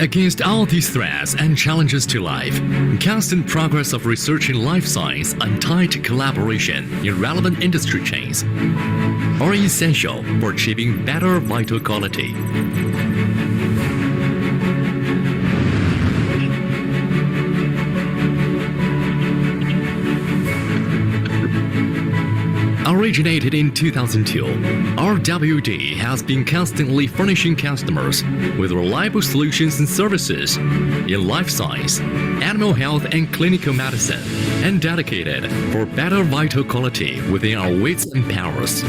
Against all these threats and challenges to life, constant progress of research in life science and tight collaboration in relevant industry chains are essential for achieving better vital quality. Originated in 2002, RWD has been constantly furnishing customers with reliable solutions and services in life science, animal health and clinical medicine, and dedicated for better vital quality within our wits and powers.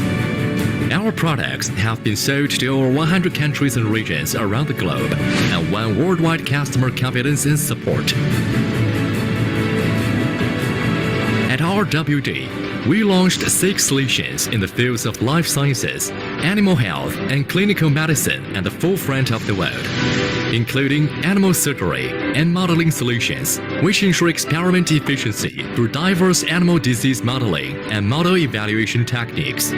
Our products have been sold to over 100 countries and regions around the globe and won worldwide customer confidence and support. At RWD, we launched 6 solutions in the fields of life sciences, animal health, and clinical medicine at the forefront of the world, including animal surgery and modeling solutions, which ensure experiment efficiency through diverse animal disease modeling and model evaluation techniques.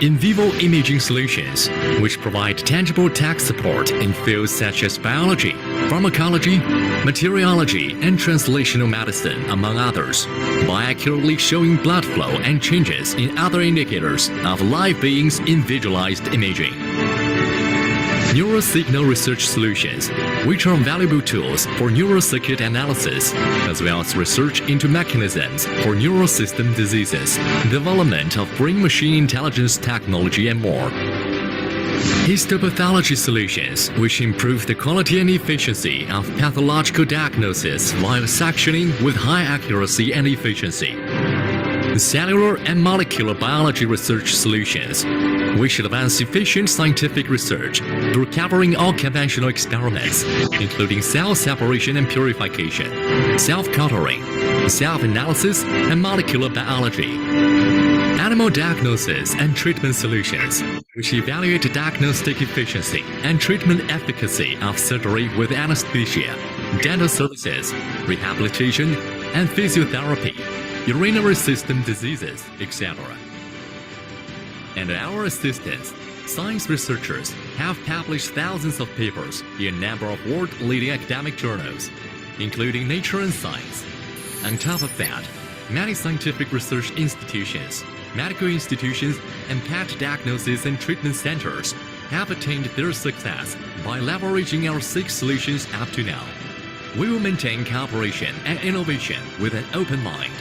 In vivo imaging solutions, which provide tangible tech support in fields such as biology, pharmacology, materiology, and translational medicine, among others, by accurately showing blood flow and changes in other indicators of live beings in visualized imaging. Neurosignal research solutions, which are valuable tools for neural circuit analysis, as well as research into mechanisms for neural system diseases, development of brain-machine intelligence technology, and more. Histopathology solutions, which improve the quality and efficiency of pathological diagnosis while sectioning with high accuracy and efficiency. Cellular and molecular biology research solutions, which advance efficient scientific research through covering all conventional experiments, including cell separation and purification, self-culturing, self-analysis, and molecular biology. Animal diagnosis and treatment solutions, which evaluate diagnostic efficiency and treatment efficacy of surgery with anesthesia, dental services, rehabilitation, and physiotherapy, urinary system diseases, etc. And our assistants, science researchers, have published thousands of papers in a number of world-leading academic journals, including Nature and Science. On top of that, many scientific research institutions, medical institutions, and pet diagnosis and treatment centers have attained their success by leveraging our 6 solutions up to now. We will maintain cooperation and innovation with an open mind,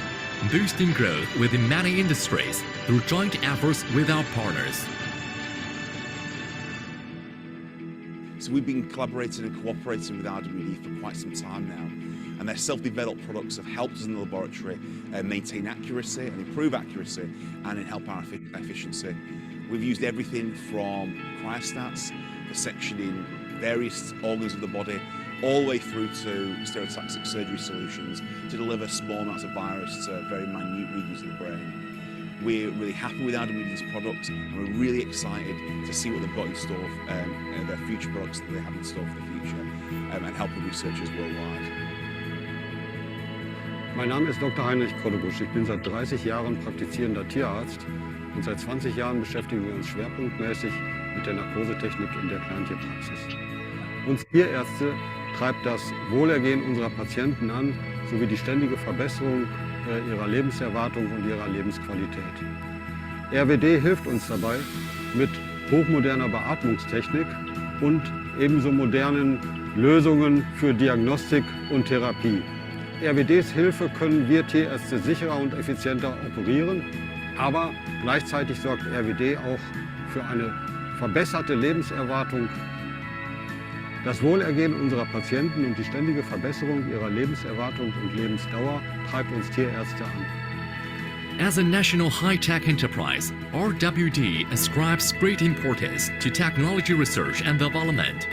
boosting growth within many industries through joint efforts with our partners. So we've been collaborating and cooperating with RWD for quite some time now, and their self-developed products have helped us in the laboratory maintain accuracy and improve accuracy and help our efficiency. We've used everything from cryostats for sectioning various organs of the body, all the way through to stereotactic surgery solutions to deliver small amounts of virus to very minute regions of the brain. We're really happy with RWD's products, and we're really excited to see what they've got in store, their future products that they have in store for the future, and helping researchers worldwide. Mein Name ist Dr. Heinrich Kollebusch. Ich bin seit 30 Jahren praktizierender Tierarzt und seit 20 Jahren beschäftigen wir uns schwerpunktmäßig mit der Narkosetechnik in der Kleintierpraxis. Uns Tierärzte treibt das Wohlergehen unserer Patienten an, sowie die ständige Verbesserung ihrer Lebenserwartung und ihrer Lebensqualität. RWD hilft uns dabei mit hochmoderner Beatmungstechnik und ebenso modernen Lösungen für Diagnostik und Therapie. RWDs Hilfe können wir Tierärzte sicherer und effizienter operieren, aber gleichzeitig sorgt RWD auch für eine verbesserte Lebenserwartung. Das Wohlergehen unserer Patienten und die ständige Verbesserung ihrer Lebenserwartung und Lebensdauer treibt uns Tierärzte an. As a national high-tech enterprise, RWD ascribes great importance to technology research and development.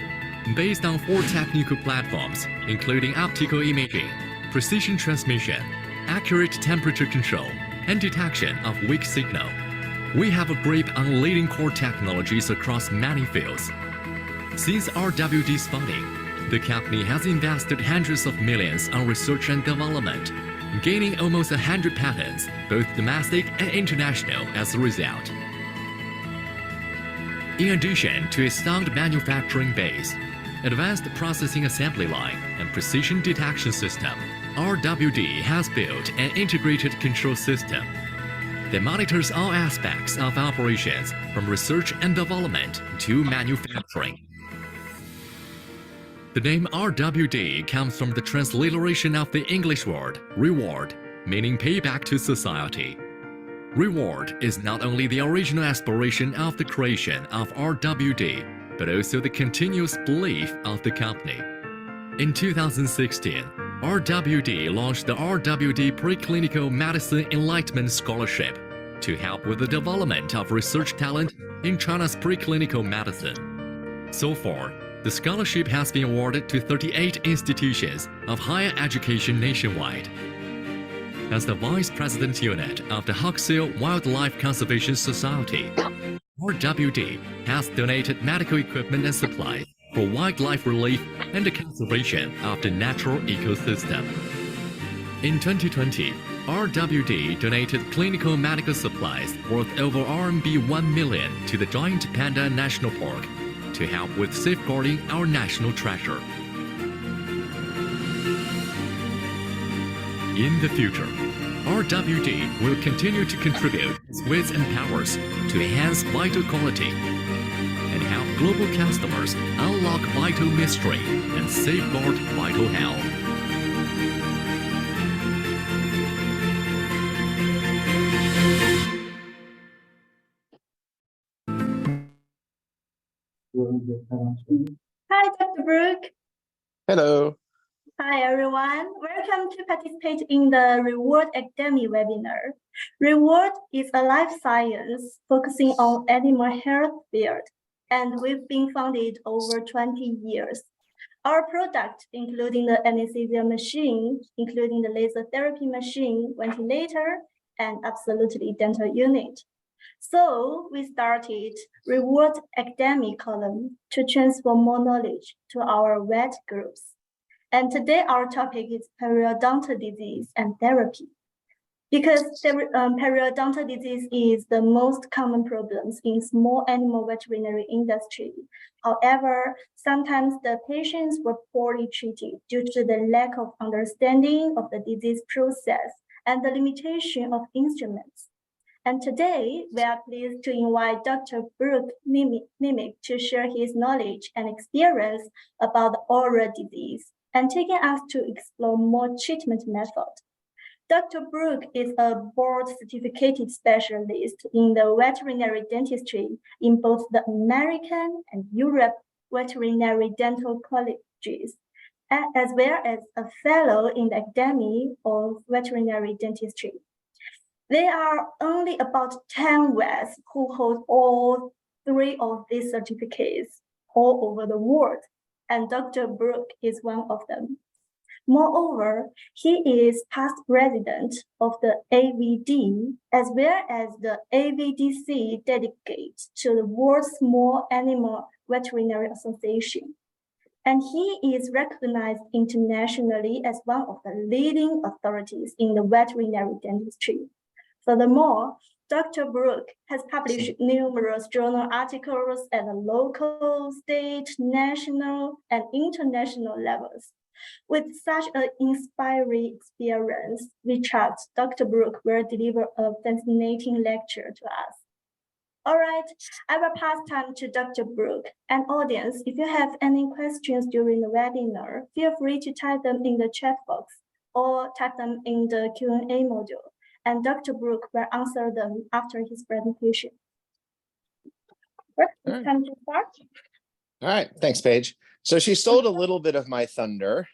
Based on 4 technical platforms, including optical imaging, precision transmission, accurate temperature control, and detection of weak signal, we have a grip on leading core technologies across many fields. Since RWD's founding, the company has invested hundreds of millions on research and development, gaining almost 100 patents, both domestic and international, as a result. In addition to a sound manufacturing base, Advanced Processing Assembly Line and Precision Detection System, RWD has built an integrated control system that monitors all aspects of operations from research and development to manufacturing. The name RWD comes from the transliteration of the English word reward, meaning payback to society. Reward is not only the original aspiration of the creation of RWD, but also the continuous belief of the company. In 2016, RWD launched the RWD Preclinical Medicine Enlightenment Scholarship to help with the development of research talent in China's preclinical medicine. So far, the scholarship has been awarded to 38 institutions of higher education nationwide. As the Vice President Unit of the Huxley Wildlife Conservation Society, RWD has donated medical equipment and supplies for wildlife relief and the conservation of the natural ecosystem. In 2020, RWD donated clinical medical supplies worth over RMB 1 million to the Giant Panda National Park to help with safeguarding our national treasure. In the future, RWD will continue to contribute its wits and powers to enhance vital quality and help global customers unlock vital mystery and safeguard vital health. Hi, Dr. Brooke. Hello. Hi, everyone. Welcome to participate in the REWARD Academy webinar. REWARD is a life science focusing on animal health field, and we've been founded over 20 years. Our product, including the anesthesia machine, including the laser therapy machine, ventilator, and absolutely dental unit. So we started REWARD Academy column to transfer more knowledge to our vet groups. And today our topic is periodontal disease and therapy. Because periodontal disease is the most common problems in small animal veterinary industry. However, sometimes the patients were poorly treated due to the lack of understanding of the disease process and the limitation of instruments. And today, we are pleased to invite Dr. Brooke Mimic to share his knowledge and experience about the oral disease and taking us to explore more treatment methods. Dr. Brooke is a board-certificated specialist in the veterinary dentistry in both the American and Europe veterinary dental colleges, as well as a fellow in the Academy of Veterinary Dentistry. There are only about 10 vets who hold all three of these certificates all over the world, and Dr. Brooke is one of them. Moreover, he is past president of the AVD, as well as the AVDC delegate to the World Small Animal Veterinary Association. And he is recognized internationally as one of the leading authorities in the veterinary dentistry. Furthermore, Dr. Brooke has published numerous journal articles at the local, state, national, and international levels. With such an inspiring experience, we trust Dr. Brooke will deliver a fascinating lecture to us. All right, I will pass time to Dr. Brooke. And audience, if you have any questions during the webinar, feel free to type them in the chat box or type them in the Q&A module. And Dr. Brooke will answer them after his presentation. It's time to start. All right, thanks, Paige. So she stole a little bit of my thunder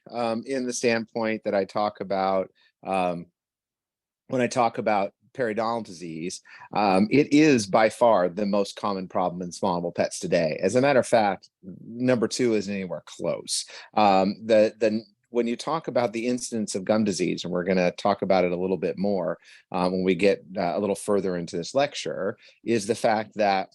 in the standpoint that I talk about when I talk about periodontal disease. It is by far the most common problem in small animal pets today. As a matter of fact, number 2 isn't anywhere close. When you talk about the incidence of gum disease, and we're going to talk about it a little bit more when we get a little further into this lecture, is the fact that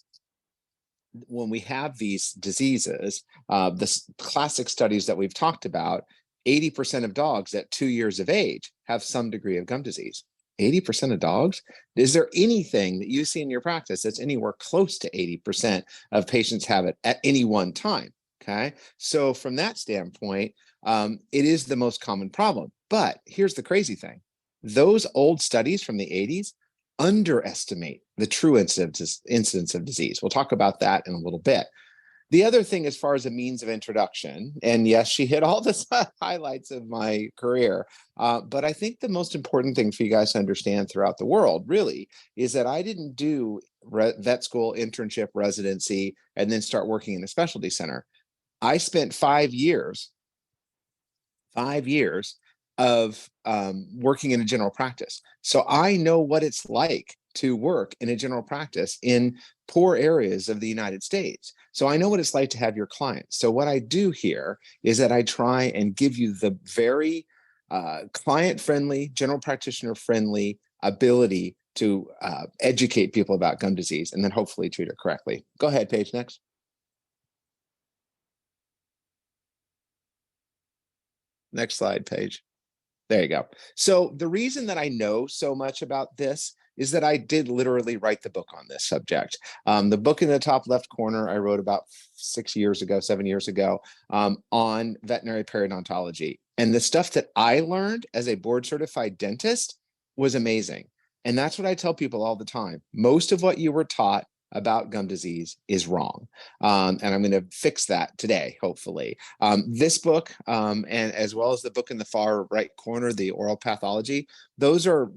when we have these diseases, the classic studies that we've talked about, 80% of dogs at 2 years of age have some degree of gum disease. 80% of dogs? Is there anything that you see in your practice that's anywhere close to 80% of patients have it at any one time? Okay, so from that standpoint, it is the most common problem. But here's the crazy thing. Those old studies from the 80s underestimate the true incidence of disease. We'll talk about that in a little bit. The other thing, as far as a means of introduction, and yes, she hit all the highlights of my career, but I think the most important thing for you guys to understand throughout the world really is that I didn't do vet school, internship, residency, and then start working in a specialty center. I spent 5 years of working in a general practice. So I know what it's like to work in a general practice in poor areas of the United States. So I know what it's like to have your clients. So what I do here is that I try and give you the very client-friendly, general practitioner-friendly ability to educate people about gum disease and then hopefully treat it correctly. Go ahead, Paige, next. Next slide, Paige. There you go. So the reason that I know so much about this is that I did literally write the book on this subject. The book in the top left corner, I wrote about 7 years ago, on veterinary periodontology. And the stuff that I learned as a board certified dentist was amazing. And that's what I tell people all the time. Most of what you were taught about gum disease is wrong. And I'm going to fix that today, hopefully. This book, and as well as the book in the far right corner, the oral pathology, those are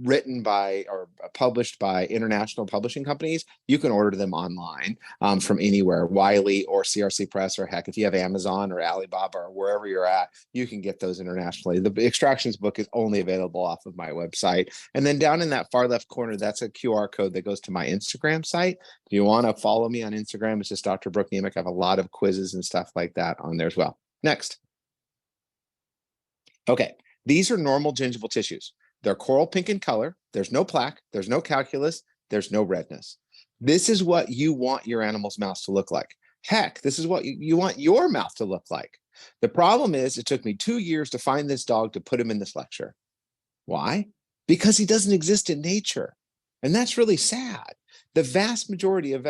written by or published by international publishing companies. You can order them online from anywhere, Wiley or CRC Press, or heck, if you have Amazon or Alibaba or wherever you're at, you can get those internationally. The extractions book is only available off of my website. And then down in that far left corner, that's a QR code that goes to my Instagram site. If you want to follow me on Instagram, it's just Dr. Brooke Nemec. I have a lot of quizzes and stuff like that on there as well. Next. Okay, these are normal gingival tissues. They're coral pink in color. There's no plaque. There's no calculus. There's no redness. This is what you want your animal's mouth to look like. Heck, this is what you want your mouth to look like. The problem is it took me 2 years to find this dog to put him in this lecture. Why? Because he doesn't exist in nature. And that's really sad. The vast majority of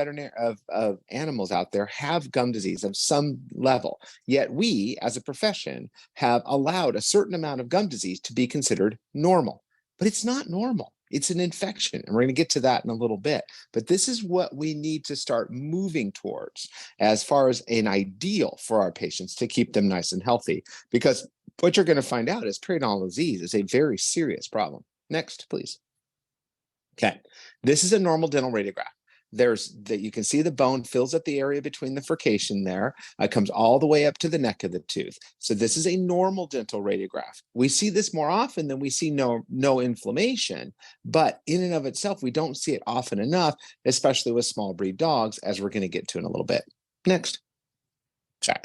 of animals out there have gum disease of some level. Yet we, as a profession, have allowed a certain amount of gum disease to be considered normal. But it's not normal. It's an infection. And we're going to get to that in a little bit. But this is what we need to start moving towards as far as an ideal for our patients to keep them nice and healthy. Because what you're going to find out is periodontal disease is a very serious problem. Next, please. Okay, this is a normal dental radiograph. You can see the bone fills up the area between the furcation there. It comes all the way up to the neck of the tooth. So this is a normal dental radiograph. We see this more often than we see no inflammation, but in and of itself, we don't see it often enough, especially with small breed dogs, as we're going to get to in a little bit. Next. Okay.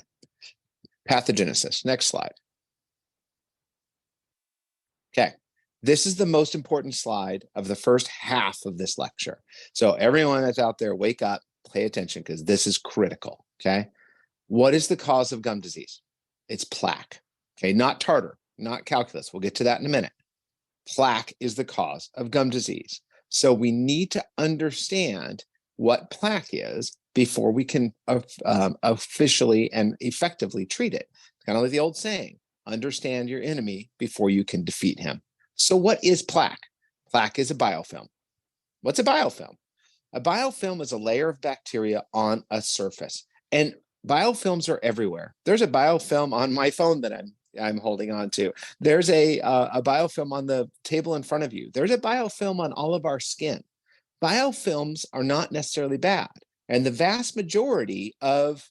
Pathogenesis. Next slide. Okay. This is the most important slide of the first half of this lecture. So everyone that's out there, wake up, pay attention, because this is critical, okay? What is the cause of gum disease? It's plaque, okay? Not tartar, not calculus. We'll get to that in a minute. Plaque is the cause of gum disease. So we need to understand what plaque is before we can officially and effectively treat it. Kind of like the old saying, understand your enemy before you can defeat him. So what is plaque? Plaque is a biofilm. What's a biofilm? A biofilm is a layer of bacteria on a surface. And biofilms are everywhere. There's a biofilm on my phone that I'm holding on to. There's a biofilm on the table in front of you. There's a biofilm on all of our skin. Biofilms are not necessarily bad. And the vast majority of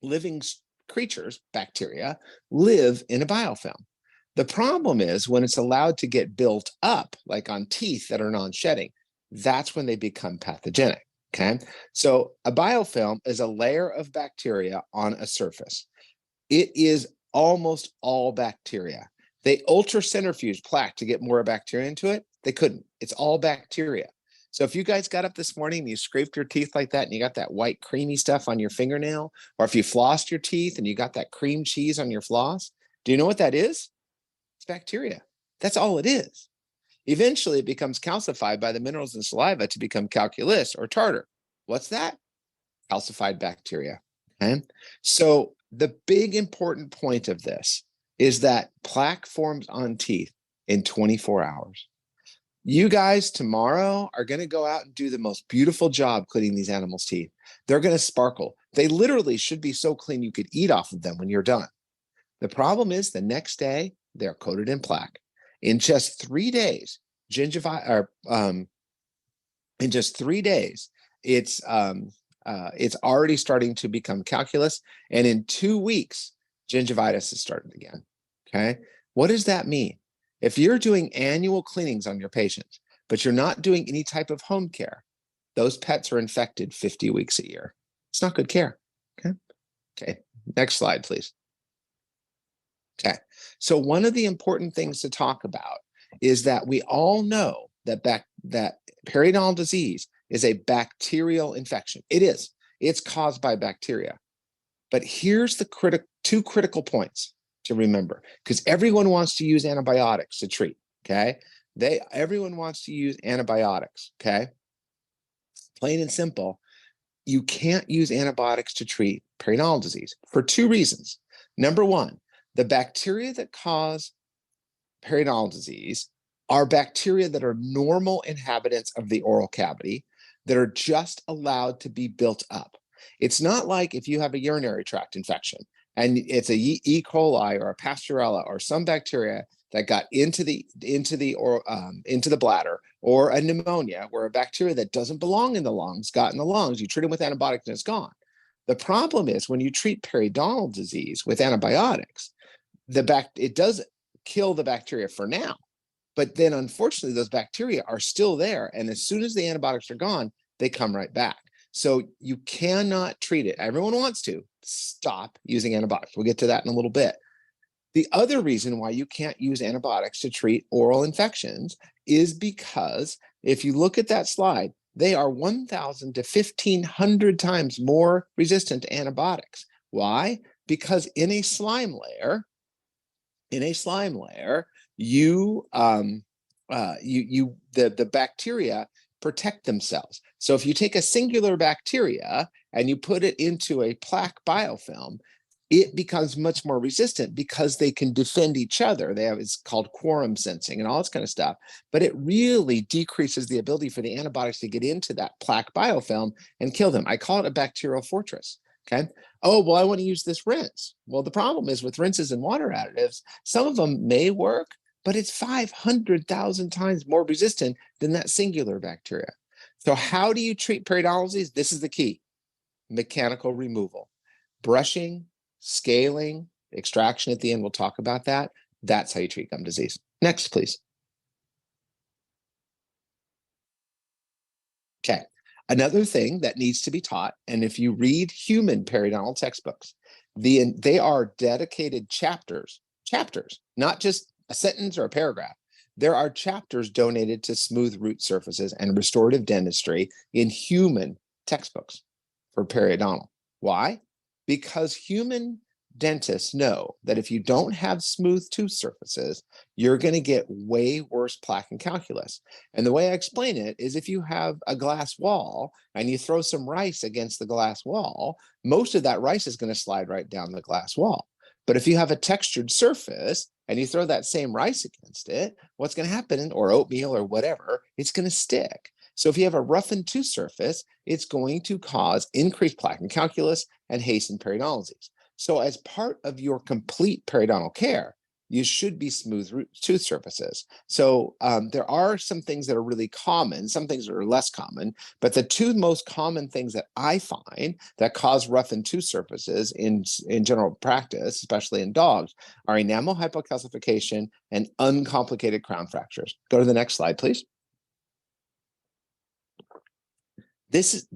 living creatures, bacteria, live in a biofilm. The problem is when it's allowed to get built up, like on teeth that are non-shedding, that's when they become pathogenic, okay? So a biofilm is a layer of bacteria on a surface. It is almost all bacteria. They ultracentrifuge plaque to get more bacteria into it. They couldn't. It's all bacteria. So if you guys got up this morning and you scraped your teeth like that and you got that white creamy stuff on your fingernail, or if you flossed your teeth and you got that cream cheese on your floss, do you know what that is? It's bacteria. That's all it is. Eventually, it becomes calcified by the minerals in saliva to become calculus or tartar. What's that? Calcified bacteria. Okay. So the big important point of this is that plaque forms on teeth in 24 hours. You guys tomorrow are going to go out and do the most beautiful job cleaning these animals' teeth. They're going to sparkle. They literally should be so clean you could eat off of them when you're done. The problem is the next day they're coated in plaque. In just 3 days, in just 3 days, it's already starting to become calculus, and in 2 weeks, gingivitis has started again. Okay, what does that mean? If you're doing annual cleanings on your patients, but you're not doing any type of home care, those pets are infected 50 weeks a year. It's not good care. Okay. Okay. Next slide, please. Okay. So one of the important things to talk about is that we all know that that periodontal disease is a bacterial infection. It is. It's caused by bacteria. But here's the two critical points to remember, because everyone wants to use antibiotics to treat. Okay. Everyone wants to use antibiotics. Okay. Plain and simple, you can't use antibiotics to treat periodontal disease for 2 reasons. Number one, the bacteria that cause periodontal disease are bacteria that are normal inhabitants of the oral cavity that are just allowed to be built up. It's not like if you have a urinary tract infection and it's a E. coli or a Pasteurella or some bacteria that got into the bladder, or a pneumonia where a bacteria that doesn't belong in the lungs got in the lungs. You treat them with antibiotics and it's gone. The problem is when you treat periodontal disease with antibiotics, it does kill the bacteria for now, but then unfortunately those bacteria are still there, and as soon as the antibiotics are gone, they come right back. So you cannot treat it. Everyone wants to stop using antibiotics. We'll get to that in a little bit. The other reason why you can't use antibiotics to treat oral infections is because if you look at that slide, they are 1,000 to 1,500 times more resistant to antibiotics. Why? Because in a slime layer, the bacteria protect themselves. So if you take a singular bacteria and you put it into a plaque biofilm, it becomes much more resistant because they can defend each other. It's called quorum sensing and all this kind of stuff, but it really decreases the ability for the antibiotics to get into that plaque biofilm and kill them. I call it a bacterial fortress. Okay. Oh, well, I want to use this rinse. Well, the problem is with rinses and water additives, some of them may work, but it's 500,000 times more resistant than that singular bacteria. So how do you treat periodontal disease? This is the key: mechanical removal, brushing, scaling, extraction at the end. We'll talk about that. That's how you treat gum disease. Next, please. Okay. Another thing that needs to be taught, and if you read human periodontal textbooks, they are dedicated chapters, not just a sentence or a paragraph. There are chapters donated to smooth root surfaces and restorative dentistry in human textbooks for periodontal. Why? Because human dentists know that if you don't have smooth tooth surfaces, you're going to get way worse plaque and calculus. And the way I explain it is if you have a glass wall and you throw some rice against the glass wall, most of that rice is going to slide right down the glass wall. But if you have a textured surface and you throw that same rice against it, what's going to happen, or oatmeal or whatever, it's going to stick. So if you have a roughened tooth surface, it's going to cause increased plaque and calculus and hasten periodontal disease. So as part of your complete periodontal care, you should be smooth tooth surfaces. So there are some things that are really common, some things that are less common, but the 2 most common things that I find that cause roughened tooth surfaces in general practice, especially in dogs, are enamel hypocalcification and uncomplicated crown fractures. Go to the next slide, please. This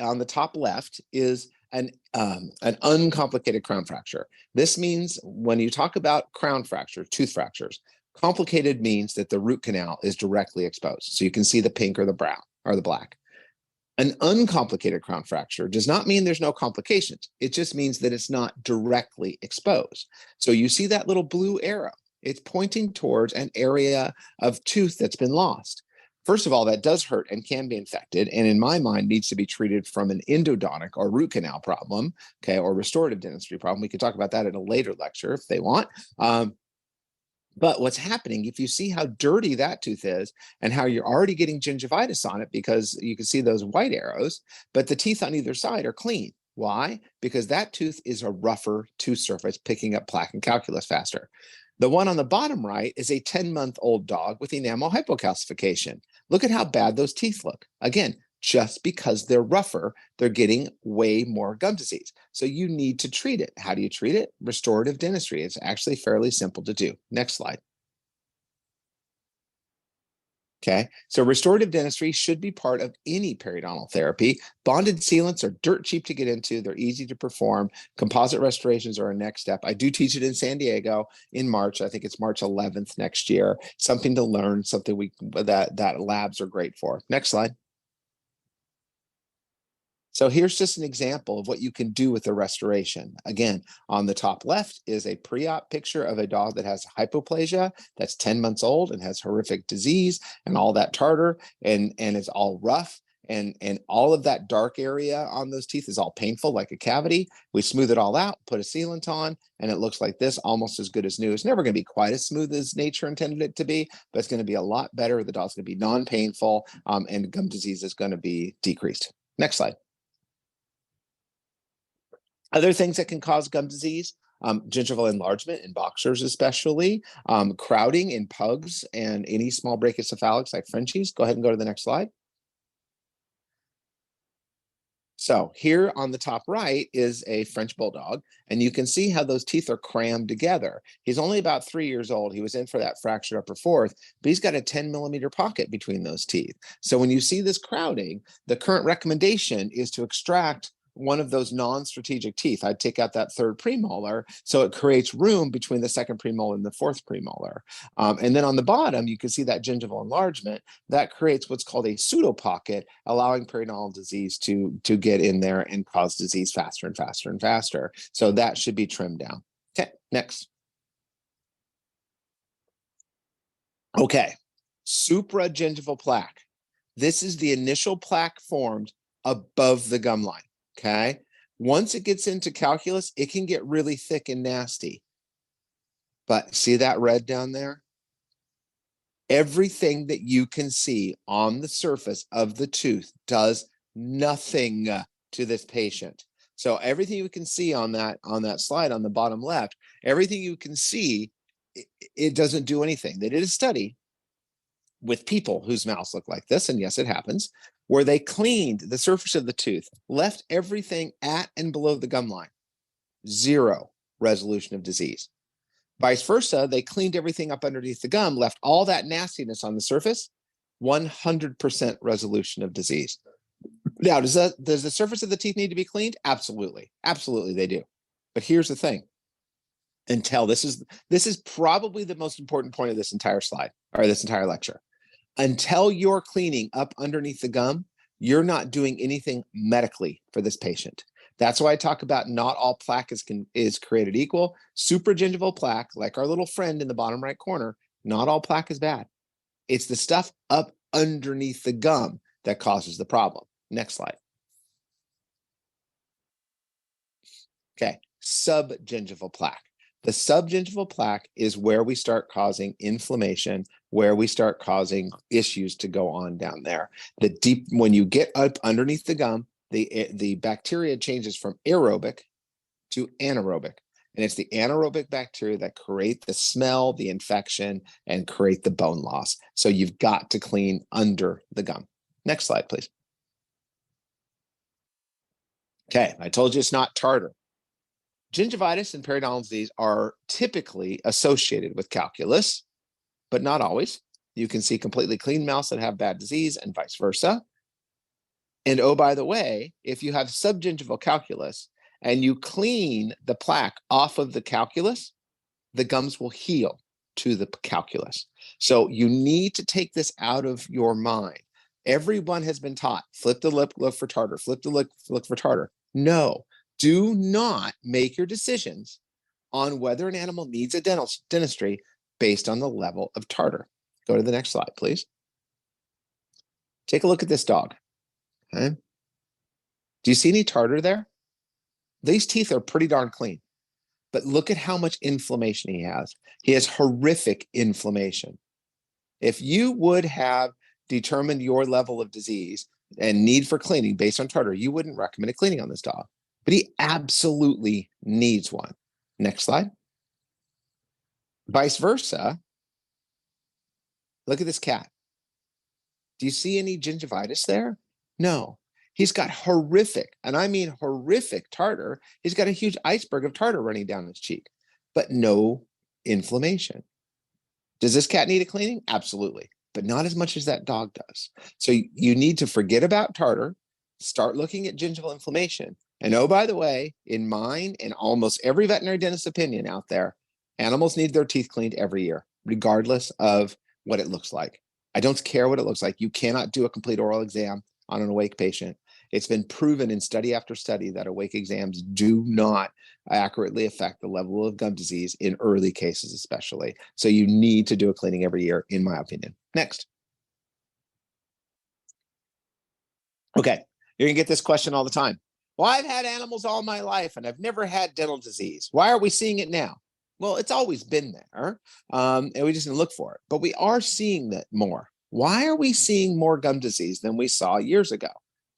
on the top left is an uncomplicated crown fracture. This means when you talk about crown fractures, tooth fractures, complicated means that the root canal is directly exposed. So you can see the pink or the brown or the black. An uncomplicated crown fracture does not mean there's no complications. It just means that it's not directly exposed. So you see that little blue arrow, it's pointing towards an area of tooth that's been lost. First of all, that does hurt and can be infected, and in my mind needs to be treated from an endodontic or root canal problem, okay, or restorative dentistry problem. We could talk about that in a later lecture if they want. But what's happening, if you see how dirty that tooth is and how you're already getting gingivitis on it, because you can see those white arrows, but the teeth on either side are clean. Why? Because that tooth is a rougher tooth surface, picking up plaque and calculus faster. The one on the bottom right is a 10-month-old dog with enamel hypocalcification. Look at how bad those teeth look. Again, just because they're rougher, they're getting way more gum disease. So you need to treat it. How do you treat it? Restorative dentistry. It's actually fairly simple to do. Next slide. Okay, so restorative dentistry should be part of any periodontal therapy. Bonded sealants are dirt cheap to get into. They're easy to perform. Composite restorations are a next step. I do teach it in San Diego in March. I think it's March 11th next year. Something to learn, something that labs are great for. Next slide. So here's just an example of what you can do with the restoration. Again, on the top left is a pre-op picture of a dog that has hypoplasia, that's 10 months old and has horrific disease and all that tartar, and it's all rough. And all of that dark area on those teeth is all painful, like a cavity. We smooth it all out, put a sealant on, and it looks like this, almost as good as new. It's never going to be quite as smooth as nature intended it to be, but it's going to be a lot better. The dog's going to be non-painful, and gum disease is going to be decreased. Next slide. Other things that can cause gum disease, gingival enlargement in boxers especially, crowding in pugs and any small brachycephalics like Frenchies. Go ahead and go to the next slide. So here on the top right is a French bulldog, and you can see how those teeth are crammed together. He's only about 3 years old. He was in for that fractured upper fourth, but he's got a 10-millimeter pocket between those teeth. So when you see this crowding, the current recommendation is to extract one of those non-strategic teeth. I'd take out that third premolar, so it creates room between the second premolar and the fourth premolar. And then on the bottom, you can see that gingival enlargement that creates what's called a pseudo pocket, allowing periodontal disease to get in there and cause disease faster and faster and faster. So that should be trimmed down. Okay, next. Okay, supragingival plaque. This is the initial plaque formed above the gum line. Okay, once it gets into calculus, it can get really thick and nasty. But see that red down there? Everything that you can see on the surface of the tooth does nothing to this patient. So everything you can see on that slide on the bottom left, everything you can see, it doesn't do anything. They did a study with people whose mouths look like this, and yes, it happens, where they cleaned the surface of the tooth, left everything at and below the gum line. 0 resolution of disease. Vice versa, they cleaned everything up underneath the gum, left all that nastiness on the surface, 100% resolution of disease. Now, does the surface of the teeth need to be cleaned? Absolutely. Absolutely they do. But here's the thing. This is probably the most important point of this entire slide, or this entire lecture. Until you're cleaning up underneath the gum, you're not doing anything medically for this patient. That's why I talk about not all plaque is created equal. Supragingival plaque, like our little friend in the bottom right corner, not all plaque is bad. It's the stuff up underneath the gum that causes the problem. Next slide. Okay, subgingival plaque. The subgingival plaque is where we start causing inflammation, where we start causing issues to go on down there. When you get up underneath the gum, the bacteria changes from aerobic to anaerobic. And it's the anaerobic bacteria that create the smell, the infection, and create the bone loss. So you've got to clean under the gum. Next slide, please. Okay, I told you it's not tartar. Gingivitis and periodontal disease are typically associated with calculus, but not always. You can see completely clean mouths that have bad disease and vice versa. And oh, by the way, if you have subgingival calculus and you clean the plaque off of the calculus, the gums will heal to the calculus. So you need to take this out of your mind. Everyone has been taught, flip the lip, look for tartar, flip the lip, look for tartar. No. Do not make your decisions on whether an animal needs a dentistry based on the level of tartar. Go to the next slide, please. Take a look at this dog. Okay. Do you see any tartar there? These teeth are pretty darn clean, but look at how much inflammation he has. He has horrific inflammation. If you would have determined your level of disease and need for cleaning based on tartar, you wouldn't recommend a cleaning on this dog, but he absolutely needs one. Next slide. Vice versa, look at this cat. Do you see any gingivitis there? No. He's got horrific, and I mean horrific tartar. He's got a huge iceberg of tartar running down his cheek, but no inflammation. Does this cat need a cleaning? Absolutely, but not as much as that dog does. So you need to forget about tartar, start looking at gingival inflammation. And oh, by the way, in mine and almost every veterinary dentist's opinion out there, animals need their teeth cleaned every year, regardless of what it looks like. I don't care what it looks like. You cannot do a complete oral exam on an awake patient. It's been proven in study after study that awake exams do not accurately affect the level of gum disease in early cases, especially. So you need to do a cleaning every year, in my opinion. Next. Okay, you're gonna get this question all the time. Well, I've had animals all my life and I've never had dental disease. Why are we seeing it now? Well, it's always been there, and we just didn't look for it, but we are seeing that more. Why are we seeing more gum disease than we saw years ago?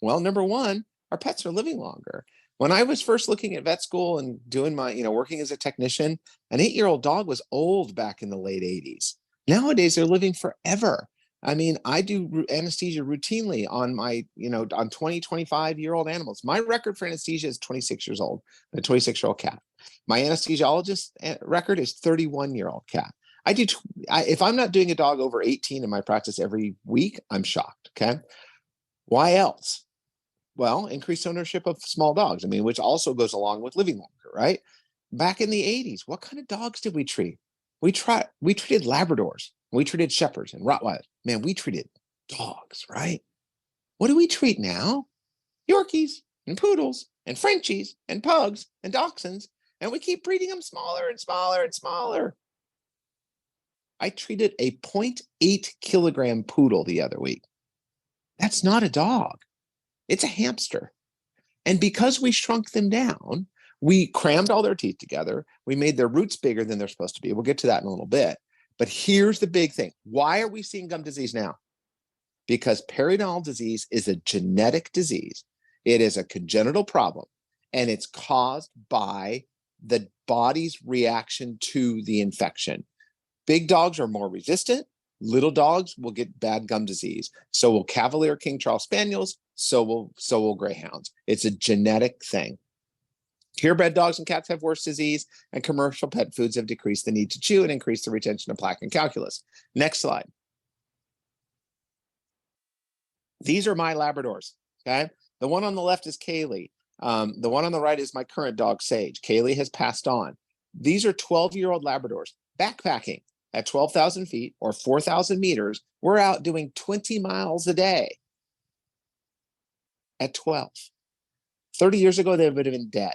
Well, number one, our pets are living longer. When I was first looking at vet school and doing my, working as a technician, an 8-year-old dog was old back in the late 80s. Nowadays, they're living forever. I mean, I do anesthesia routinely on my, on 20, 25-year-old animals. My record for anesthesia is 26 years old, a 26-year-old cat. My anesthesiologist record is 31-year-old cat. If I'm not doing a dog over 18 in my practice every week, I'm shocked, okay? Why else? Well, increased ownership of small dogs, which also goes along with living longer, right? Back in the 80s, what kind of dogs did we treat? We treated Labradors, we treated Shepherds and Rottweilers. Man, we treated dogs, right? What do we treat now? Yorkies and Poodles and Frenchies and Pugs and Dachshunds, and we keep breeding them smaller and smaller and smaller. I treated a 0.8 kilogram poodle the other week. That's not a dog. It's a hamster. And because we shrunk them down, we crammed all their teeth together. We made their roots bigger than they're supposed to be. We'll get to that in a little bit. But here's the big thing. Why are we seeing gum disease now? Because periodontal disease is a genetic disease. It is a congenital problem, and it's caused by the body's reaction to the infection. Big dogs are more resistant. Little dogs will get bad gum disease. So will Cavalier King Charles Spaniels. So will Greyhounds. It's a genetic thing. Purebred dogs and cats have worse disease, and commercial pet foods have decreased the need to chew and increased the retention of plaque and calculus. Next slide. These are my Labradors, okay? The one on the left is Kaylee. The one on the right is my current dog, Sage. Kaylee has passed on. These are 12-year-old Labradors backpacking at 12,000 feet or 4,000 meters. We're out doing 20 miles a day at 12. 30 years ago, they would have been dead.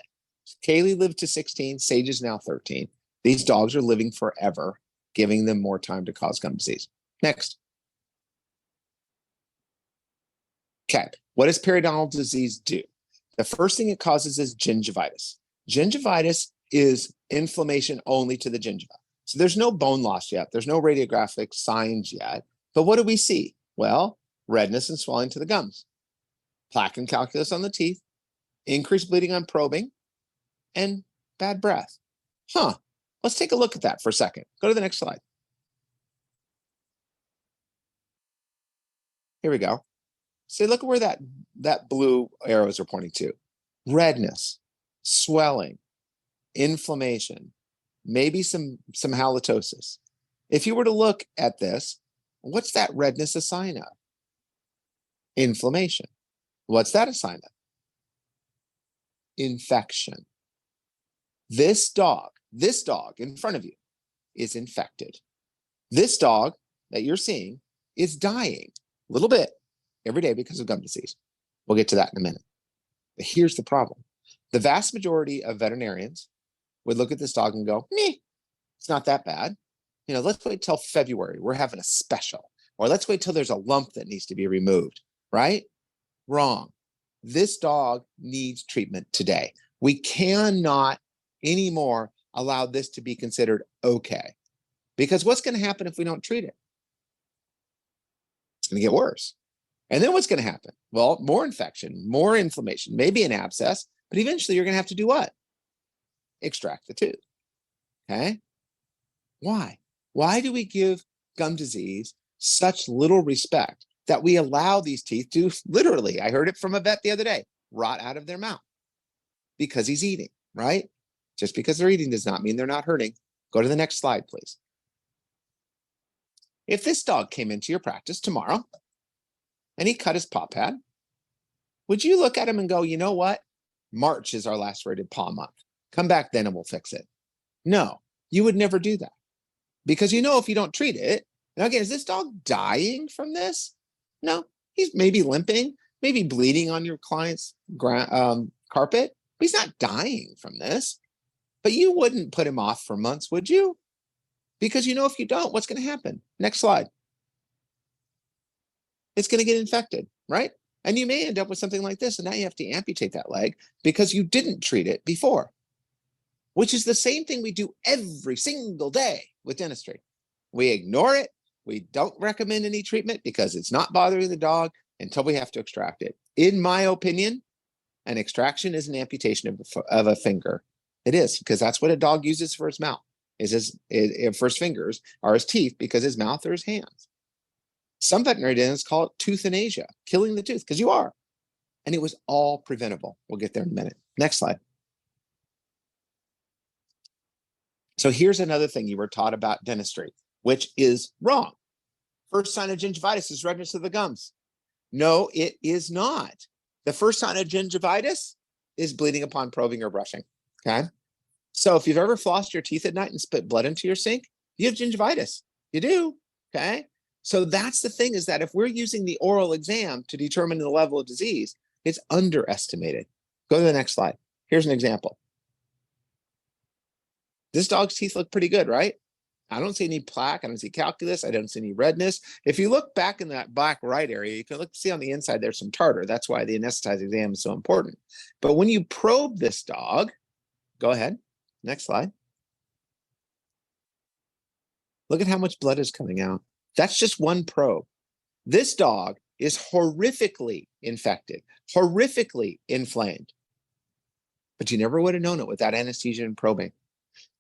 Kaylee lived to 16. Sage is now 13. These dogs are living forever, giving them more time to cause gum disease. Next. Okay, what does periodontal disease do? The first thing it causes is gingivitis. Gingivitis is inflammation only to the gingiva. So there's no bone loss yet. There's no radiographic signs yet. But what do we see? Well, redness and swelling to the gums, plaque and calculus on the teeth, increased bleeding on probing, and bad breath. Let's take a look at that for a second. Go to the next slide. Here we go. See, look at where that blue arrows are pointing to. Redness, swelling, inflammation, maybe some halitosis. If you were to look at this, what's that redness a sign of? Inflammation. What's that a sign of? Infection. This dog in front of you is infected. This dog that you're seeing is dying a little bit every day because of gum disease. We'll get to that in a minute. But here's the problem. The vast majority of veterinarians would look at this dog and go, meh, it's not that bad. Let's wait till February. We're having a special. or let's wait till there's a lump that needs to be removed, right? Wrong. This dog needs treatment today. We cannot anymore allow this to be considered okay, because what's going to happen if we don't treat it? It's going to get worse. And then what's going to happen? Well, more infection, more inflammation, maybe an abscess, but eventually you're going to have to do what? Extract the tooth. Okay? Why? Why do we give gum disease such little respect that we allow these teeth to literally, I heard it from a vet the other day, rot out of their mouth because he's eating, right? Just because they're eating does not mean they're not hurting. Go to the next slide, please. If this dog came into your practice tomorrow and he cut his paw pad, would you look at him and go, you know what? March is our lacerated paw month. Come back then and we'll fix it. No, you would never do that, because you know if you don't treat it. Now again, is this dog dying from this? No, he's maybe limping, maybe bleeding on your client's carpet. But he's not dying from this. But you wouldn't put him off for months, would you? Because you know if you don't, what's going to happen? Next slide. It's going to get infected, right? And you may end up with something like this, and now you have to amputate that leg because you didn't treat it before, which is the same thing we do every single day with dentistry. We ignore it. We don't recommend any treatment because it's not bothering the dog until we have to extract it. In my opinion, an extraction is an amputation of a finger. It is, because that's what a dog uses for his mouth. For his fingers are his teeth, because his mouth or his hands. Some veterinary dentists call it euthanasia, killing the tooth, because you are. And it was all preventable. We'll get there in a minute. Next slide. So here's another thing you were taught about dentistry, which is wrong. First sign of gingivitis is redness of the gums. No, it is not. The first sign of gingivitis is bleeding upon probing or brushing. Okay. So if you've ever flossed your teeth at night and spit blood into your sink, you have gingivitis. You do. Okay. So that's the thing, is that if we're using the oral exam to determine the level of disease, it's underestimated. Go to the next slide. Here's an example. This dog's teeth look pretty good, right? I don't see any plaque. I don't see calculus. I don't see any redness. If you look back in that black right area, you can see on the inside there's some tartar. That's why the anesthetized exam is so important. But when you probe this dog, go ahead, next slide. Look at how much blood is coming out. That's just one probe. This dog is horrifically infected, horrifically inflamed. But you never would have known it without anesthesia and probing.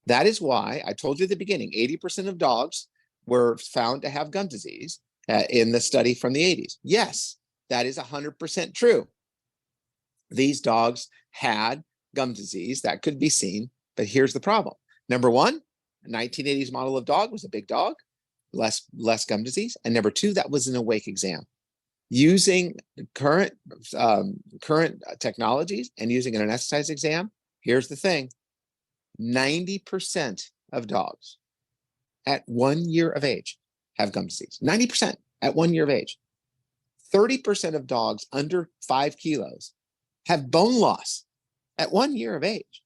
That is why I told you at the beginning, 80% of dogs were found to have gum disease in the study from the 80s. Yes, that is 100% true. These dogs had gum disease that could be seen, but here's the problem. Number one, a 1980s model of dog was a big dog, less gum disease. And number two, that was an awake exam. Using current technologies and using an anesthetized exam, here's the thing. 90% of dogs at 1 year of age have gum disease. 90% at 1 year of age. 30% of dogs under 5 kilos have bone loss at 1 year of age.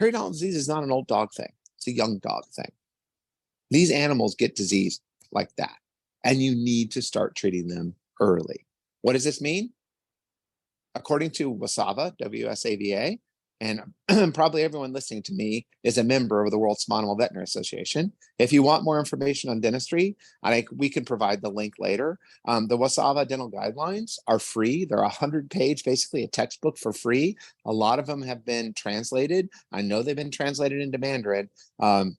Periodontal disease is not an old dog thing. It's a young dog thing. These animals get disease like that, and you need to start treating them early. What does this mean? According to WSAVA, W-S-A-V-A, and probably everyone listening to me is a member of the World Small Animal Veterinary Association. If you want more information on dentistry, we can provide the link later. The WSAVA dental guidelines are free. They're 100-page, basically a textbook for free. A lot of them have been translated. I know they've been translated into Mandarin, and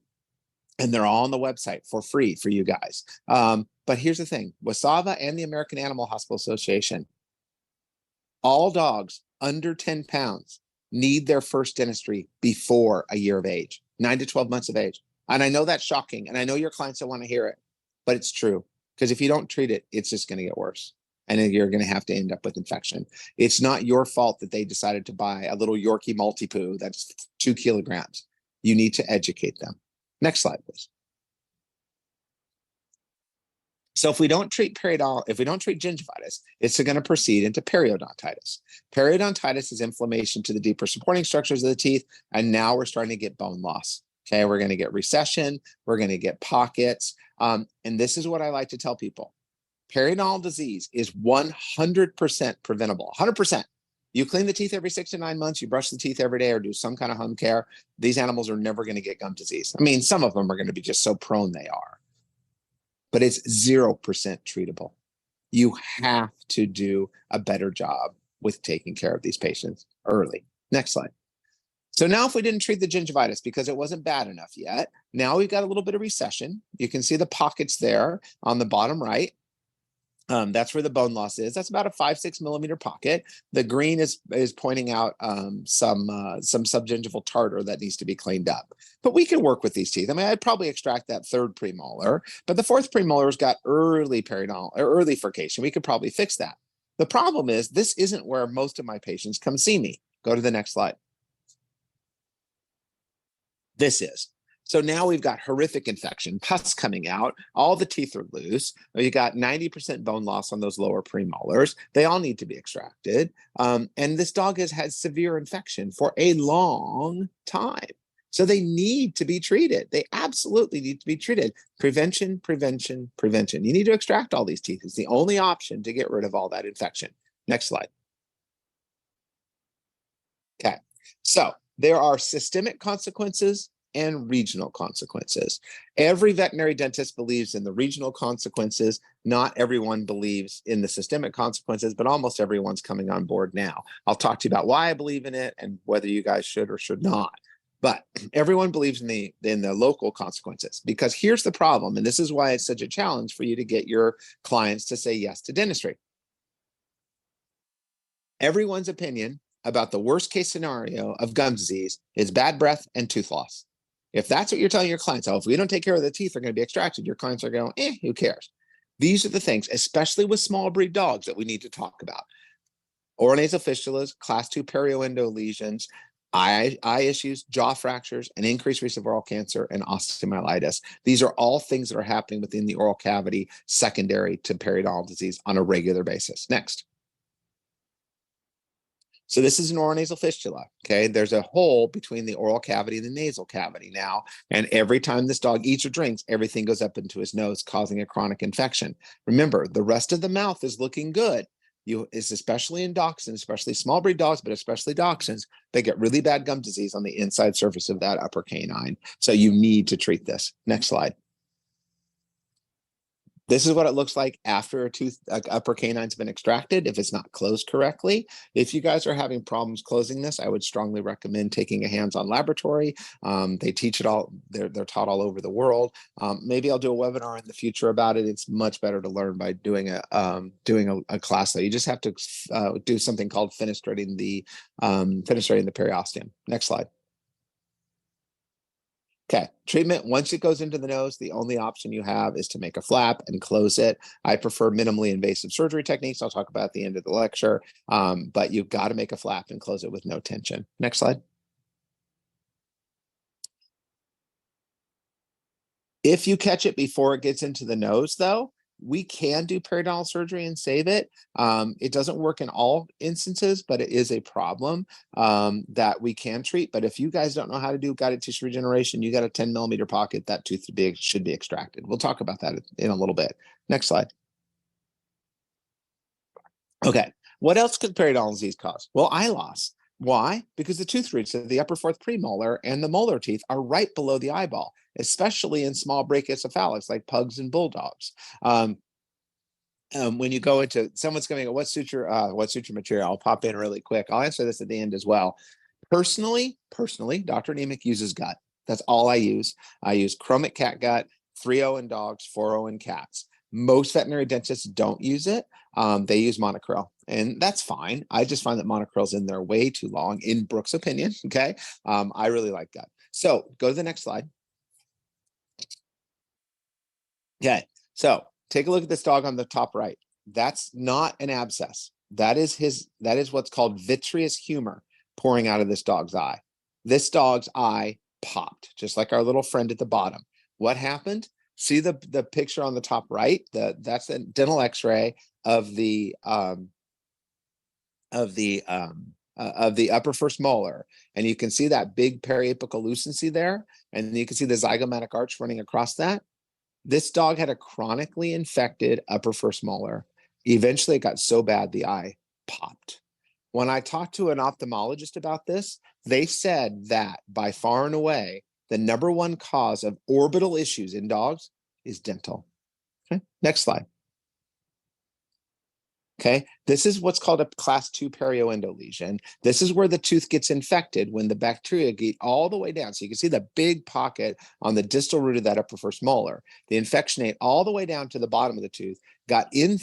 they're all on the website for free for you guys. But here's the thing, WSAVA and the American Animal Hospital Association, all dogs under 10 pounds need their first dentistry before a year of age, 9 to 12 months of age. And I know that's shocking, and I know your clients don't want to hear it, but it's true. Because if you don't treat it, it's just going to get worse. And then you're going to have to end up with infection. It's not your fault that they decided to buy a little Yorkie multi-poo that's 2 kilograms. You need to educate them. Next slide, please. So if we don't treat gingivitis, it's going to proceed into periodontitis. Periodontitis is inflammation to the deeper supporting structures of the teeth, and now we're starting to get bone loss. Okay, we're going to get recession, we're going to get pockets. And this is what I like to tell people. Periodontal disease is 100% preventable, 100%. You clean the teeth every 6 to 9 months, you brush the teeth every day or do some kind of home care, these animals are never going to get gum disease. I mean, some of them are going to be just so prone they are, but it's 0% treatable. You have to do a better job with taking care of these patients early. Next slide. So now if we didn't treat the gingivitis because it wasn't bad enough yet, now we've got a little bit of recession. You can see the pockets there on the bottom right. That's where the bone loss is. That's about a 5-6 millimeter pocket. The green is pointing out some subgingival tartar that needs to be cleaned up. But we can work with these teeth. I mean, I'd probably extract that 3rd premolar, but the 4th premolar's got early periodontal or early furcation. We could probably fix that. The problem is this isn't where most of my patients come see me. Go to the next slide. This is. So now we've got horrific infection, pus coming out, all the teeth are loose. You got 90% bone loss on those lower premolars. They all need to be extracted. And this dog has had severe infection for a long time. So they need to be treated. They absolutely need to be treated. Prevention, prevention, prevention. You need to extract all these teeth. It's the only option to get rid of all that infection. Next slide. Okay, so there are systemic consequences and regional consequences. Every veterinary dentist believes in the regional consequences. Not everyone believes in the systemic consequences, but almost everyone's coming on board now. I'll talk to you about why I believe in it and whether you guys should or should not. But everyone believes in the local consequences, because here's the problem, and this is why it's such a challenge for you to get your clients to say yes to dentistry. Everyone's opinion about the worst case scenario of gum disease is bad breath and tooth loss. If that's what you're telling your clients, oh, if we don't take care of the teeth, they're going to be extracted, your clients are going, who cares? These are the things, especially with small breed dogs, that we need to talk about. Oronasal fistulas, class 2 perioendo lesions, eye issues, jaw fractures, an increased risk of oral cancer, and osteomyelitis. These are all things that are happening within the oral cavity secondary to periodontal disease on a regular basis. Next. So this is an oronasal fistula, okay? There's a hole between the oral cavity and the nasal cavity now, and every time this dog eats or drinks, everything goes up into his nose, causing a chronic infection. Remember, the rest of the mouth is looking good. Especially in dachshunds, especially small breed dogs, but especially dachshunds, they get really bad gum disease on the inside surface of that upper canine. So you need to treat this. Next slide. This is what it looks like after upper canine's been extracted, if it's not closed correctly. If you guys are having problems closing this, I would strongly recommend taking a hands-on laboratory. They teach it all, they're taught all over the world. Maybe I'll do a webinar in the future about it. It's much better to learn by doing a class. So you just have to do something called fenestrating the periosteum. Next slide. Okay, treatment, once it goes into the nose, the only option you have is to make a flap and close it. I prefer minimally invasive surgery techniques. I'll talk about at the end of the lecture, but you've got to make a flap and close it with no tension. Next slide. If you catch it before it gets into the nose, though, we can do periodontal surgery and save it. It doesn't work in all instances, but it is a problem that we can treat. But if you guys don't know how to do guided tissue regeneration, you got a 10 millimeter pocket, that tooth should be extracted. We'll talk about that in a little bit. Next slide. Okay, what else could periodontal disease cause? Well, eye loss. Why? Because the tooth roots of the upper 4th premolar and the molar teeth are right below the eyeball, especially in small brachiocephalics like pugs and bulldogs. When you go into, someone's going to go, what suture material? I'll pop in really quick. I'll answer this at the end as well. Personally, Dr. Nemec uses gut. That's all I use. I use chromic cat gut, 3.0 in dogs, 4.0 in cats. Most veterinary dentists don't use it. They use monocryl, and that's fine. I just find that monocryl's in there way too long, in Brooke's opinion, okay? I really like gut. So go to the next slide. Okay, so take a look at this dog on the top right. That's not an abscess. That is what's called vitreous humor pouring out of this dog's eye. This dog's eye popped, just like our little friend at the bottom. What happened? See the picture on the top right? That's a dental X-ray of the of the upper first molar, and you can see that big periapical lucency there, and you can see the zygomatic arch running across that. This dog had a chronically infected upper first molar. Eventually, it got so bad the eye popped. When I talked to an ophthalmologist about this, they said that by far and away, the #1 cause of orbital issues in dogs is dental. Okay, next slide. Okay, this is what's called a class 2 perioendo lesion. This is where the tooth gets infected when the bacteria get all the way down. So you can see the big pocket on the distal root of that upper first molar. The infection ate all the way down to the bottom of the tooth, got in,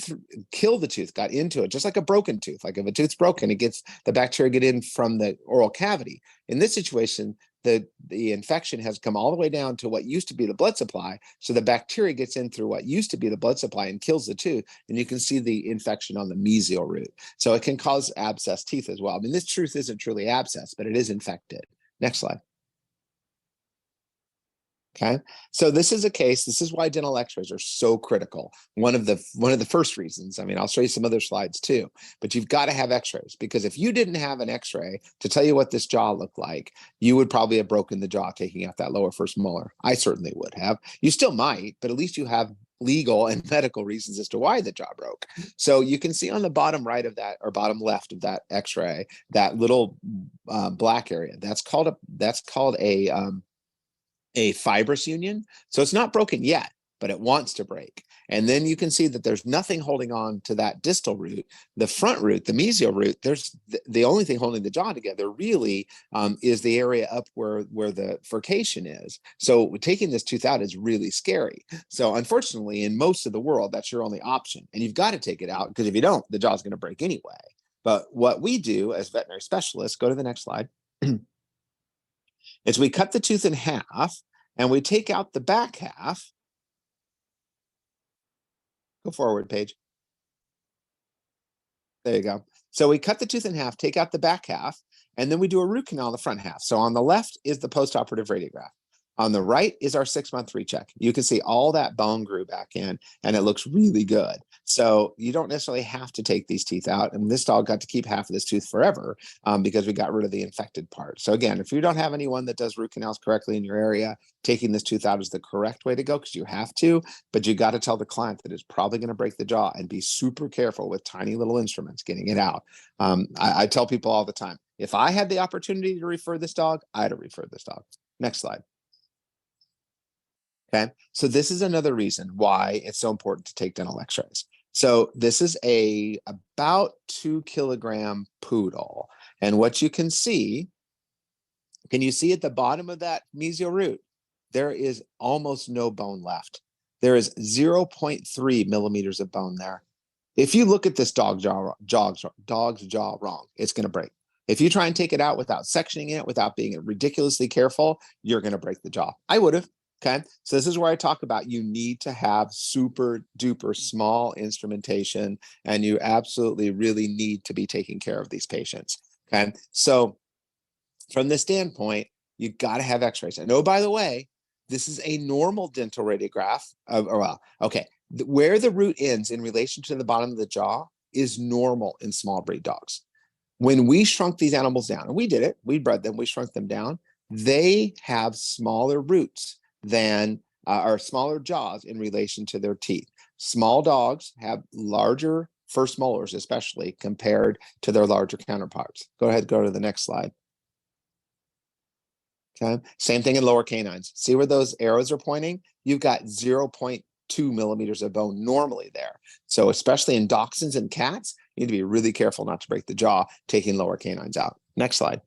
killed the tooth, got into it, just like a broken tooth. Like if a tooth's broken, the bacteria get in from the oral cavity. In this situation, the infection has come all the way down to what used to be the blood supply. So the bacteria gets in through what used to be the blood supply and kills the tooth. And you can see the infection on the mesial root. So it can cause abscess teeth as well. I mean, this tooth isn't truly abscess, but it is infected. Next slide. Okay, so this is a case. This is why dental x-rays are so critical. One of the first reasons. I mean, I'll show you some other slides too, but you've got to have x-rays, because if you didn't have an x-ray to tell you what this jaw looked like, you would probably have broken the jaw taking out that lower first molar. I certainly would have. You still might, but at least you have legal and medical reasons as to why the jaw broke. So you can see on the bottom right of that, or bottom left of that x-ray, that little black area. That's called a fibrous union. So it's not broken yet, but it wants to break. And then you can see that there's nothing holding on to that distal root. The front root, the mesial root, there's the only thing holding the jaw together really is the area up where the furcation is. So taking this tooth out is really scary. So unfortunately, in most of the world, that's your only option. And you've got to take it out, because if you don't, the jaw's going to break anyway. But what we do as veterinary specialists, go to the next slide, is we cut the tooth in half and we take out the back half. Go forward, Paige. There you go. So we cut the tooth in half, take out the back half, and then we do a root canal on the front half. So on the left is the postoperative radiograph. On the right is our 6-month recheck. You can see all that bone grew back in, and it looks really good. So you don't necessarily have to take these teeth out. And this dog got to keep half of this tooth forever because we got rid of the infected part. So again, if you don't have anyone that does root canals correctly in your area, taking this tooth out is the correct way to go, because you have to, but you got to tell the client that it's probably going to break the jaw, and be super careful with tiny little instruments getting it out. I tell people all the time, if I had the opportunity to refer this dog, I'd have referred this dog. Next slide. Okay, so this is another reason why it's so important to take dental x-rays. So this is about 2 kilogram poodle. And what you can see, can you see at the bottom of that mesial root, there is almost no bone left. There is 0.3 millimeters of bone there. If you look at this dog's jaw wrong, it's going to break. If you try and take it out without sectioning it, without being ridiculously careful, you're going to break the jaw. I would have. Okay, so this is where I talk about you need to have super duper small instrumentation, and you absolutely really need to be taking care of these patients. Okay, so from this standpoint, you got to have x-rays. And oh, by the way, this is a normal dental radiograph where the root ends in relation to the bottom of the jaw is normal in small breed dogs. When we shrunk these animals down, and we did it, we bred them, we shrunk them down, they have smaller roots than or smaller jaws in relation to their teeth. Small dogs have larger first molars, especially compared to their larger counterparts. Go ahead, go to the next slide. Okay, same thing in lower canines. See where those arrows are pointing? You've got 0.2 millimeters of bone normally there. So especially in dachshunds and cats, you need to be really careful not to break the jaw taking lower canines out. Next slide.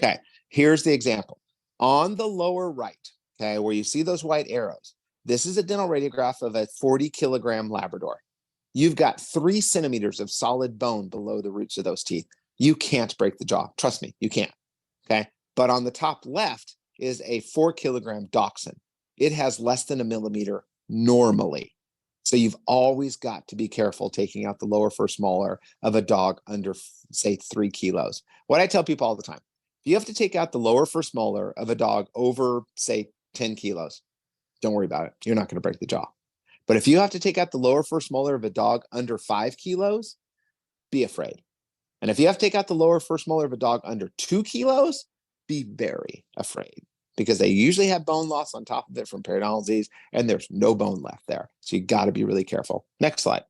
Okay, here's the example. On the lower right, okay, where you see those white arrows, this is a dental radiograph of a 40 kilogram Labrador. You've got 3 centimeters of solid bone below the roots of those teeth. You can't break the jaw. Trust me, you can't. Okay. But on the top left is a 4 kilogram dachshund. It has less than a millimeter normally. So you've always got to be careful taking out the lower first molar of a dog under, say, 3 kilos. What I tell people all the time, if you have to take out the lower first molar of a dog over, say, 10 kilos, don't worry about it. You're not going to break the jaw. But if you have to take out the lower first molar of a dog under 5 kilos, be afraid. And if you have to take out the lower first molar of a dog under 2 kilos, be very afraid, because they usually have bone loss on top of it from periodontal disease, and there's no bone left there. So you got to be really careful. Next slide.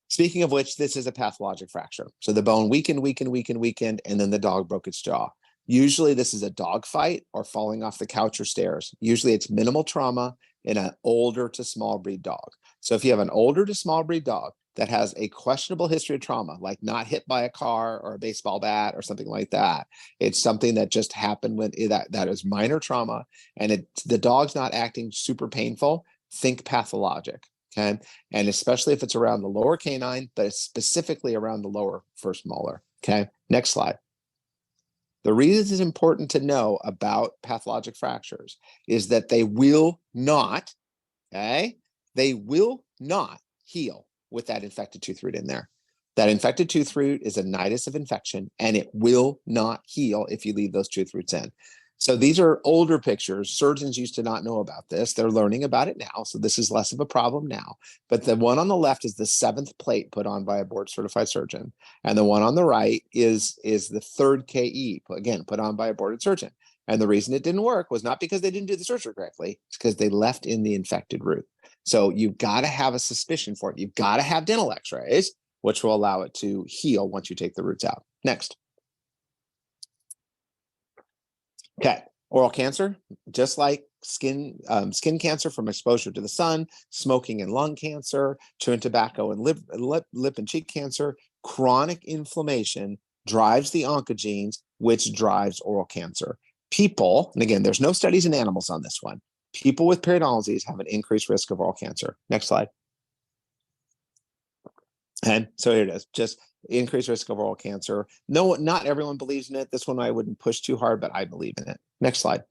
Speaking of which, this is a pathologic fracture. So the bone weakened, and then the dog broke its jaw. Usually this is a dog fight or falling off the couch or stairs. Usually it's minimal trauma in an older to small breed dog. So if you have an older to small breed dog that has a questionable history of trauma, like not hit by a car or a baseball bat or something like that, it's something that just happened when that is minor trauma, and the dog's not acting super painful, think pathologic. Okay. And especially if it's around the lower canine, but it's specifically around the lower first molar. Okay. Next slide. The reason it's important to know about pathologic fractures is that they will not, okay, they will not heal with that infected tooth root in there. That infected tooth root is a nidus of infection, and it will not heal if you leave those tooth roots in. So these are older pictures. Surgeons used to not know about this. They're learning about it now. So this is less of a problem now. But the one on the left is the 7th plate put on by a board certified surgeon. And the one on the right is the 3rd KE, again, put on by a boarded surgeon. And the reason it didn't work was not because they didn't do the surgery correctly. It's because they left in the infected root. So you've got to have a suspicion for it. You've got to have dental x-rays, which will allow it to heal once you take the roots out. Next. Okay, oral cancer, just like skin cancer from exposure to the sun, smoking and lung cancer, chewing tobacco and lip and cheek cancer, chronic inflammation drives the oncogenes, which drives oral cancer. People, and again, there's no studies in animals on this one, people with periodontal disease have an increased risk of oral cancer. Next slide. And so here it is, just increased risk of oral cancer. No, not everyone believes in it. This one I wouldn't push too hard, but I believe in it. Next slide.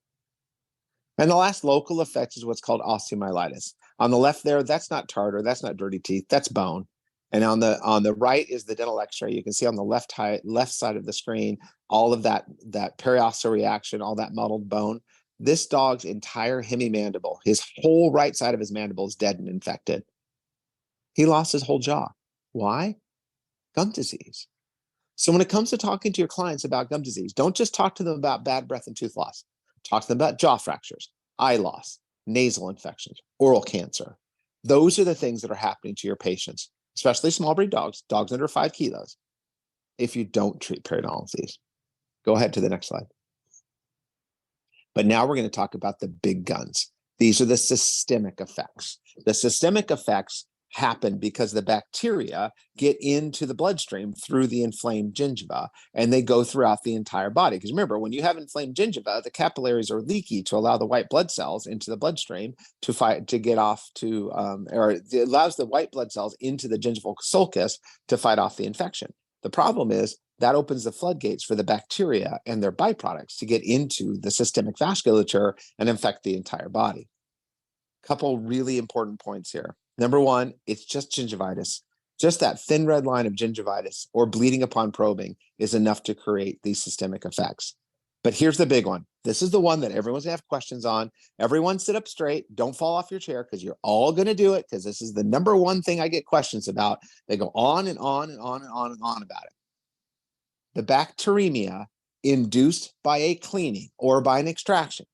And the last local effect is what's called osteomyelitis. On the left there, that's not tartar, that's not dirty teeth, that's bone. And on the right is the dental x-ray. You can see on the left side of the screen, all of that periosteal reaction, all that mottled bone. This dog's entire hemimandible, his whole right side of his mandible is dead and infected. He lost his whole jaw. Why? Gum disease. So when it comes to talking to your clients about gum disease, don't just talk to them about bad breath and tooth loss. Talk to them about jaw fractures, eye loss, nasal infections, oral cancer. Those are the things that are happening to your patients, especially small breed dogs, dogs under 5 kilos, if you don't treat periodontal disease. Go ahead to the next slide. But now we're going to talk about the big guns. These are the systemic effects. The systemic effects happen because the bacteria get into the bloodstream through the inflamed gingiva, and they go throughout the entire body. Because remember, when you have inflamed gingiva, the capillaries are leaky to allow the white blood cells into the bloodstream to get off to, or it allows the white blood cells into the gingival sulcus to fight off the infection. The problem is that opens the floodgates for the bacteria and their byproducts to get into the systemic vasculature and infect the entire body. Couple really important points here. Number one, it's just gingivitis. Just that thin red line of gingivitis or bleeding upon probing is enough to create these systemic effects. But here's the big one. This is the one that everyone's gonna have questions on. Everyone sit up straight. Don't fall off your chair, because you're all gonna do it, because this is the number one thing I get questions about. They go on and on and on and on and on about it. The bacteremia induced by a cleaning or by an extraction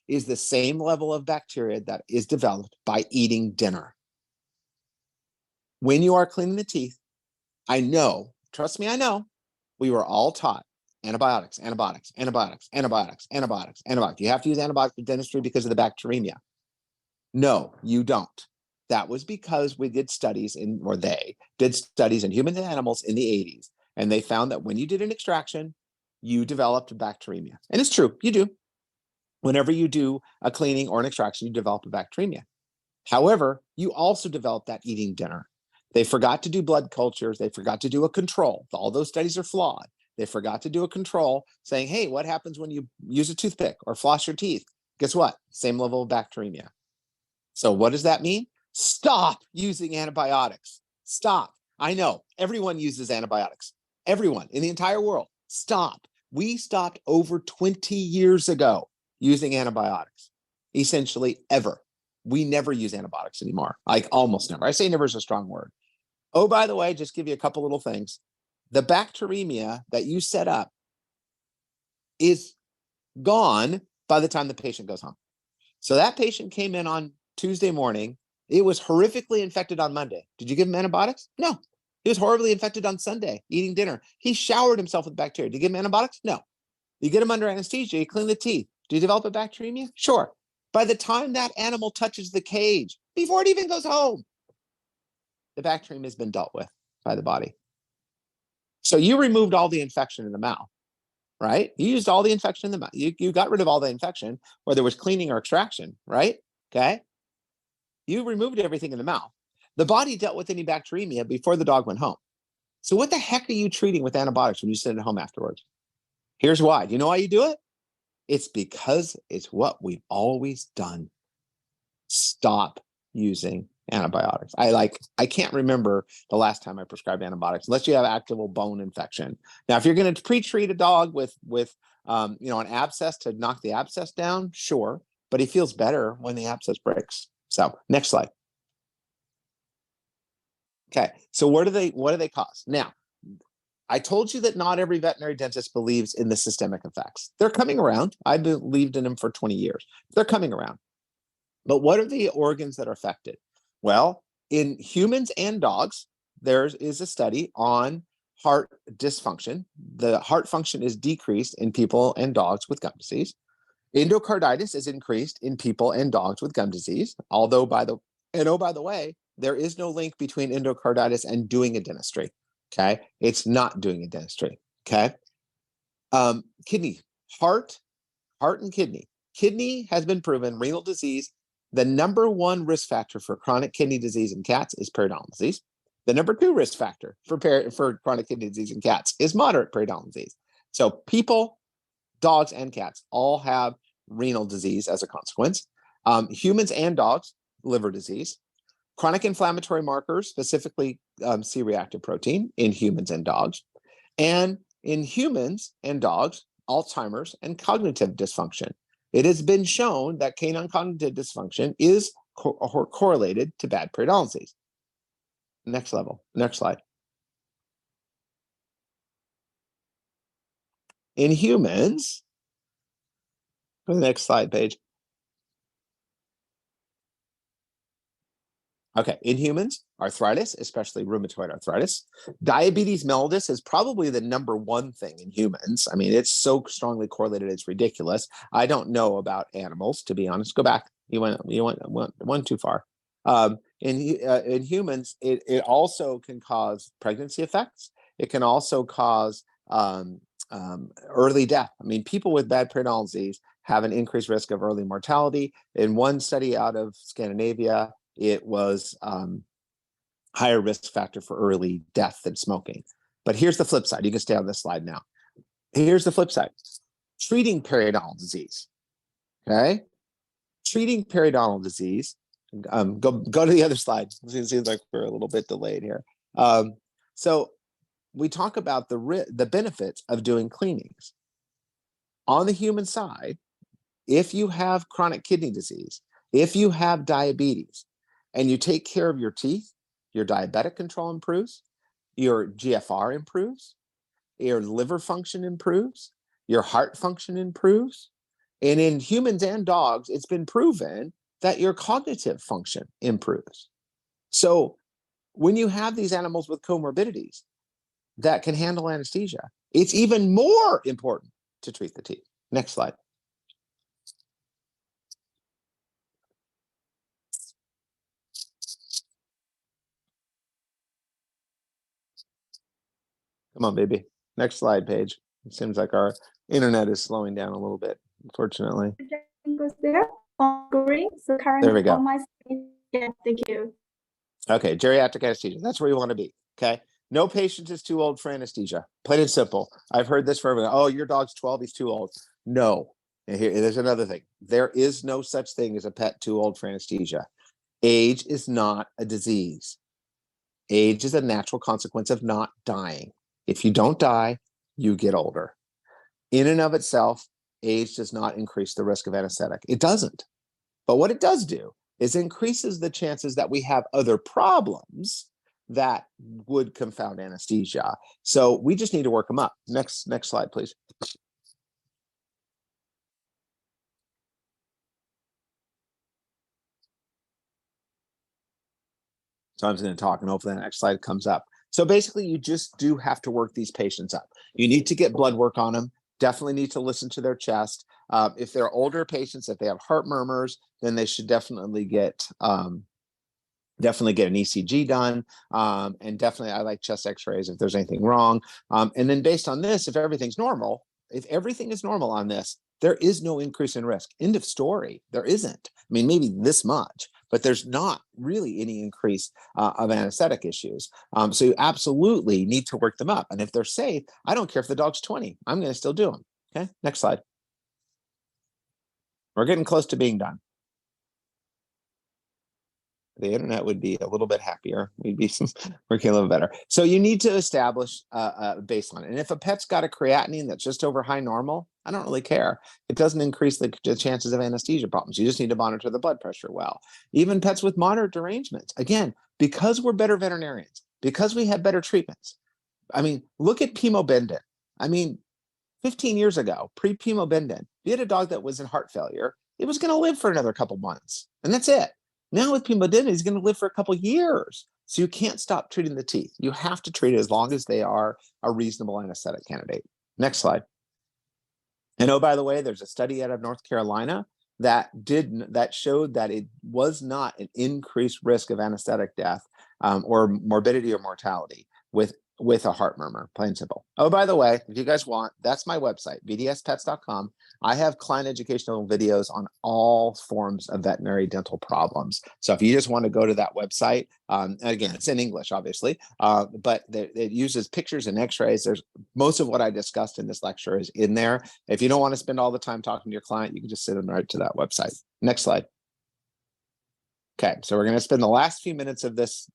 is the same level of bacteria that is developed by eating dinner. When you are cleaning the teeth, I know, trust me, I know, we were all taught antibiotics, antibiotics, antibiotics, antibiotics, antibiotics, antibiotics. You have to use antibiotics in dentistry because of the bacteremia. No, you don't. That was because we did studies they did studies in humans and animals in the 80s. And they found that when you did an extraction, you developed bacteremia. And it's true, you do. Whenever you do a cleaning or an extraction, you develop a bacteremia. However, you also develop that eating dinner. They forgot to do blood cultures. They forgot to do a control. All those studies are flawed. They forgot to do a control saying, hey, what happens when you use a toothpick or floss your teeth? Guess what? Same level of bacteremia. So what does that mean? Stop using antibiotics. Stop. I know everyone uses antibiotics. Everyone in the entire world. Stop. We stopped over 20 years ago using antibiotics. Essentially ever. We never use antibiotics anymore. Like almost never. I say never is a strong word. Oh, by the way, just give you a couple little things. The bacteremia that you set up is gone by the time the patient goes home. So that patient came in on Tuesday morning. It was horrifically infected on Monday. Did you give him antibiotics? No. He was horribly infected on Sunday, eating dinner. He showered himself with bacteria. Did you give him antibiotics? No. You get him under anesthesia, you clean the teeth. Do you develop a bacteremia? Sure. By the time that animal touches the cage, before it even goes home, the bacteremia has been dealt with by the body. So you removed all the infection in the mouth, right? You used all the infection in the mouth. You got rid of all the infection, whether it was cleaning or extraction, right? Okay. You removed everything in the mouth. The body dealt with any bacteremia before the dog went home. So what the heck are you treating with antibiotics when you sit at home afterwards? Here's why. Do you know why you do it? It's because it's what we've always done. Stop using antibiotics. I can't remember the last time I prescribed antibiotics, unless you have active bone infection. Now, if you're going to pre-treat a dog with an abscess to knock the abscess down, sure, but he feels better when the abscess breaks. So next slide. Okay, so what do they cause? Now, I told you that not every veterinary dentist believes in the systemic effects. They're coming around. I believed in them for 20 years. They're coming around. But what are the organs that are affected? Well, in humans and dogs, there is a study on heart dysfunction. The heart function is decreased in people and dogs with gum disease. Endocarditis is increased in people and dogs with gum disease, although by the way, there is no link between endocarditis and doing a dentistry. Okay, it's not doing a dentistry. Okay, kidney, heart and kidney. Kidney has been proven, renal disease, the number one risk factor for chronic kidney disease in cats is periodontal disease. The number two risk factor for chronic kidney disease in cats is moderate periodontal disease. So people, dogs, and cats all have renal disease as a consequence. Humans and dogs, liver disease. Chronic inflammatory markers, specifically C-reactive protein in humans and dogs. And in humans and dogs, Alzheimer's and cognitive dysfunction. It has been shown that canine cognitive dysfunction is correlated to bad periodontal disease. Next slide. In humans, go to the next slide, Paige. Okay, in humans, arthritis, especially rheumatoid arthritis. Diabetes mellitus is probably the number one thing in humans. I mean, it's so strongly correlated, it's ridiculous. I don't know about animals, to be honest. Go back. You went too far. In humans, it also can cause pregnancy effects. It can also cause early death. I mean, people with bad periodontal disease have an increased risk of early mortality. In one study out of Scandinavia, it was higher risk factor for early death than smoking. But here's the flip side. You can stay on this slide now. Here's the flip side. Treating periodontal disease. Okay? Treating periodontal disease. Go to the other slide. It seems like we're a little bit delayed here. So we talk about the benefits of doing cleanings. On the human side, if you have chronic kidney disease, if you have diabetes, and you take care of your teeth, your diabetic control improves, your GFR improves, your liver function improves, your heart function improves. And in humans and dogs, it's been proven that your cognitive function improves. So when you have these animals with comorbidities that can handle anesthesia, it's even more important to treat the teeth. Next slide. Come on, baby. Next slide, Paige. It seems like our internet is slowing down a little bit, unfortunately. Goes there on green. So currently There we go. on my screen. Yeah, thank you. Okay, geriatric anesthesia. That's where you want to be. Okay. No patient is too old for anesthesia. Plain and simple. I've heard this for everyone. Oh, your dog's 12, he's too old. No. And there's another thing. There is no such thing as a pet too old for anesthesia. Age is not a disease. Age is a natural consequence of not dying. If you don't die, you get older. In and of itself, age does not increase the risk of anesthetic. It doesn't. But what it does do is increases the chances that we have other problems that would confound anesthesia. So we just need to work them up. Next slide, please. So I'm just going to talk, and hopefully the next slide comes up. So basically, you just do have to work these patients up. You need to get blood work on them. Definitely need to listen to their chest. If they're older patients, if they have heart murmurs, then they should definitely get an ECG done. And definitely, I like chest X-rays if there's anything wrong. And then based on this, if everything is normal on this, there is no increase in risk. End of story. There isn't. I mean, maybe this much, but there's not really any increase of anesthetic issues. So you absolutely need to work them up. And if they're safe, I don't care if the dog's 20. I'm going to still do them. Okay, next slide. We're getting close to being done. The internet would be a little bit happier. We'd be working a little better. So you need to establish a baseline. And if a pet's got a creatinine that's just over high normal, I don't really care. It doesn't increase the chances of anesthesia problems. You just need to monitor the blood pressure well. Even pets with moderate derangements, again, because we're better veterinarians, because we have better treatments. I mean, look at Pimobendin. I mean, 15 years ago, pre-Pimobendin, if you had a dog that was in heart failure, it was going to live for another couple months, and that's it. Now with Pimobendin, he's going to live for a couple years. So you can't stop treating the teeth. You have to treat it as long as they are a reasonable anesthetic candidate. Next slide. And oh, by the way, there's a study out of North Carolina that showed that it was not an increased risk of anesthetic death or morbidity or mortality with a heart murmur, plain and simple. Oh, by the way, if you guys want, that's my website, bdspets.com. I have client educational videos on all forms of veterinary dental problems. So if you just want to go to that website, and again, it's in English, obviously, but it uses pictures and x-rays. There's most of what I discussed in this lecture is in there. If you don't want to spend all the time talking to your client, you can just send them right to that website. Next slide. Okay, so we're going to spend the last few minutes of this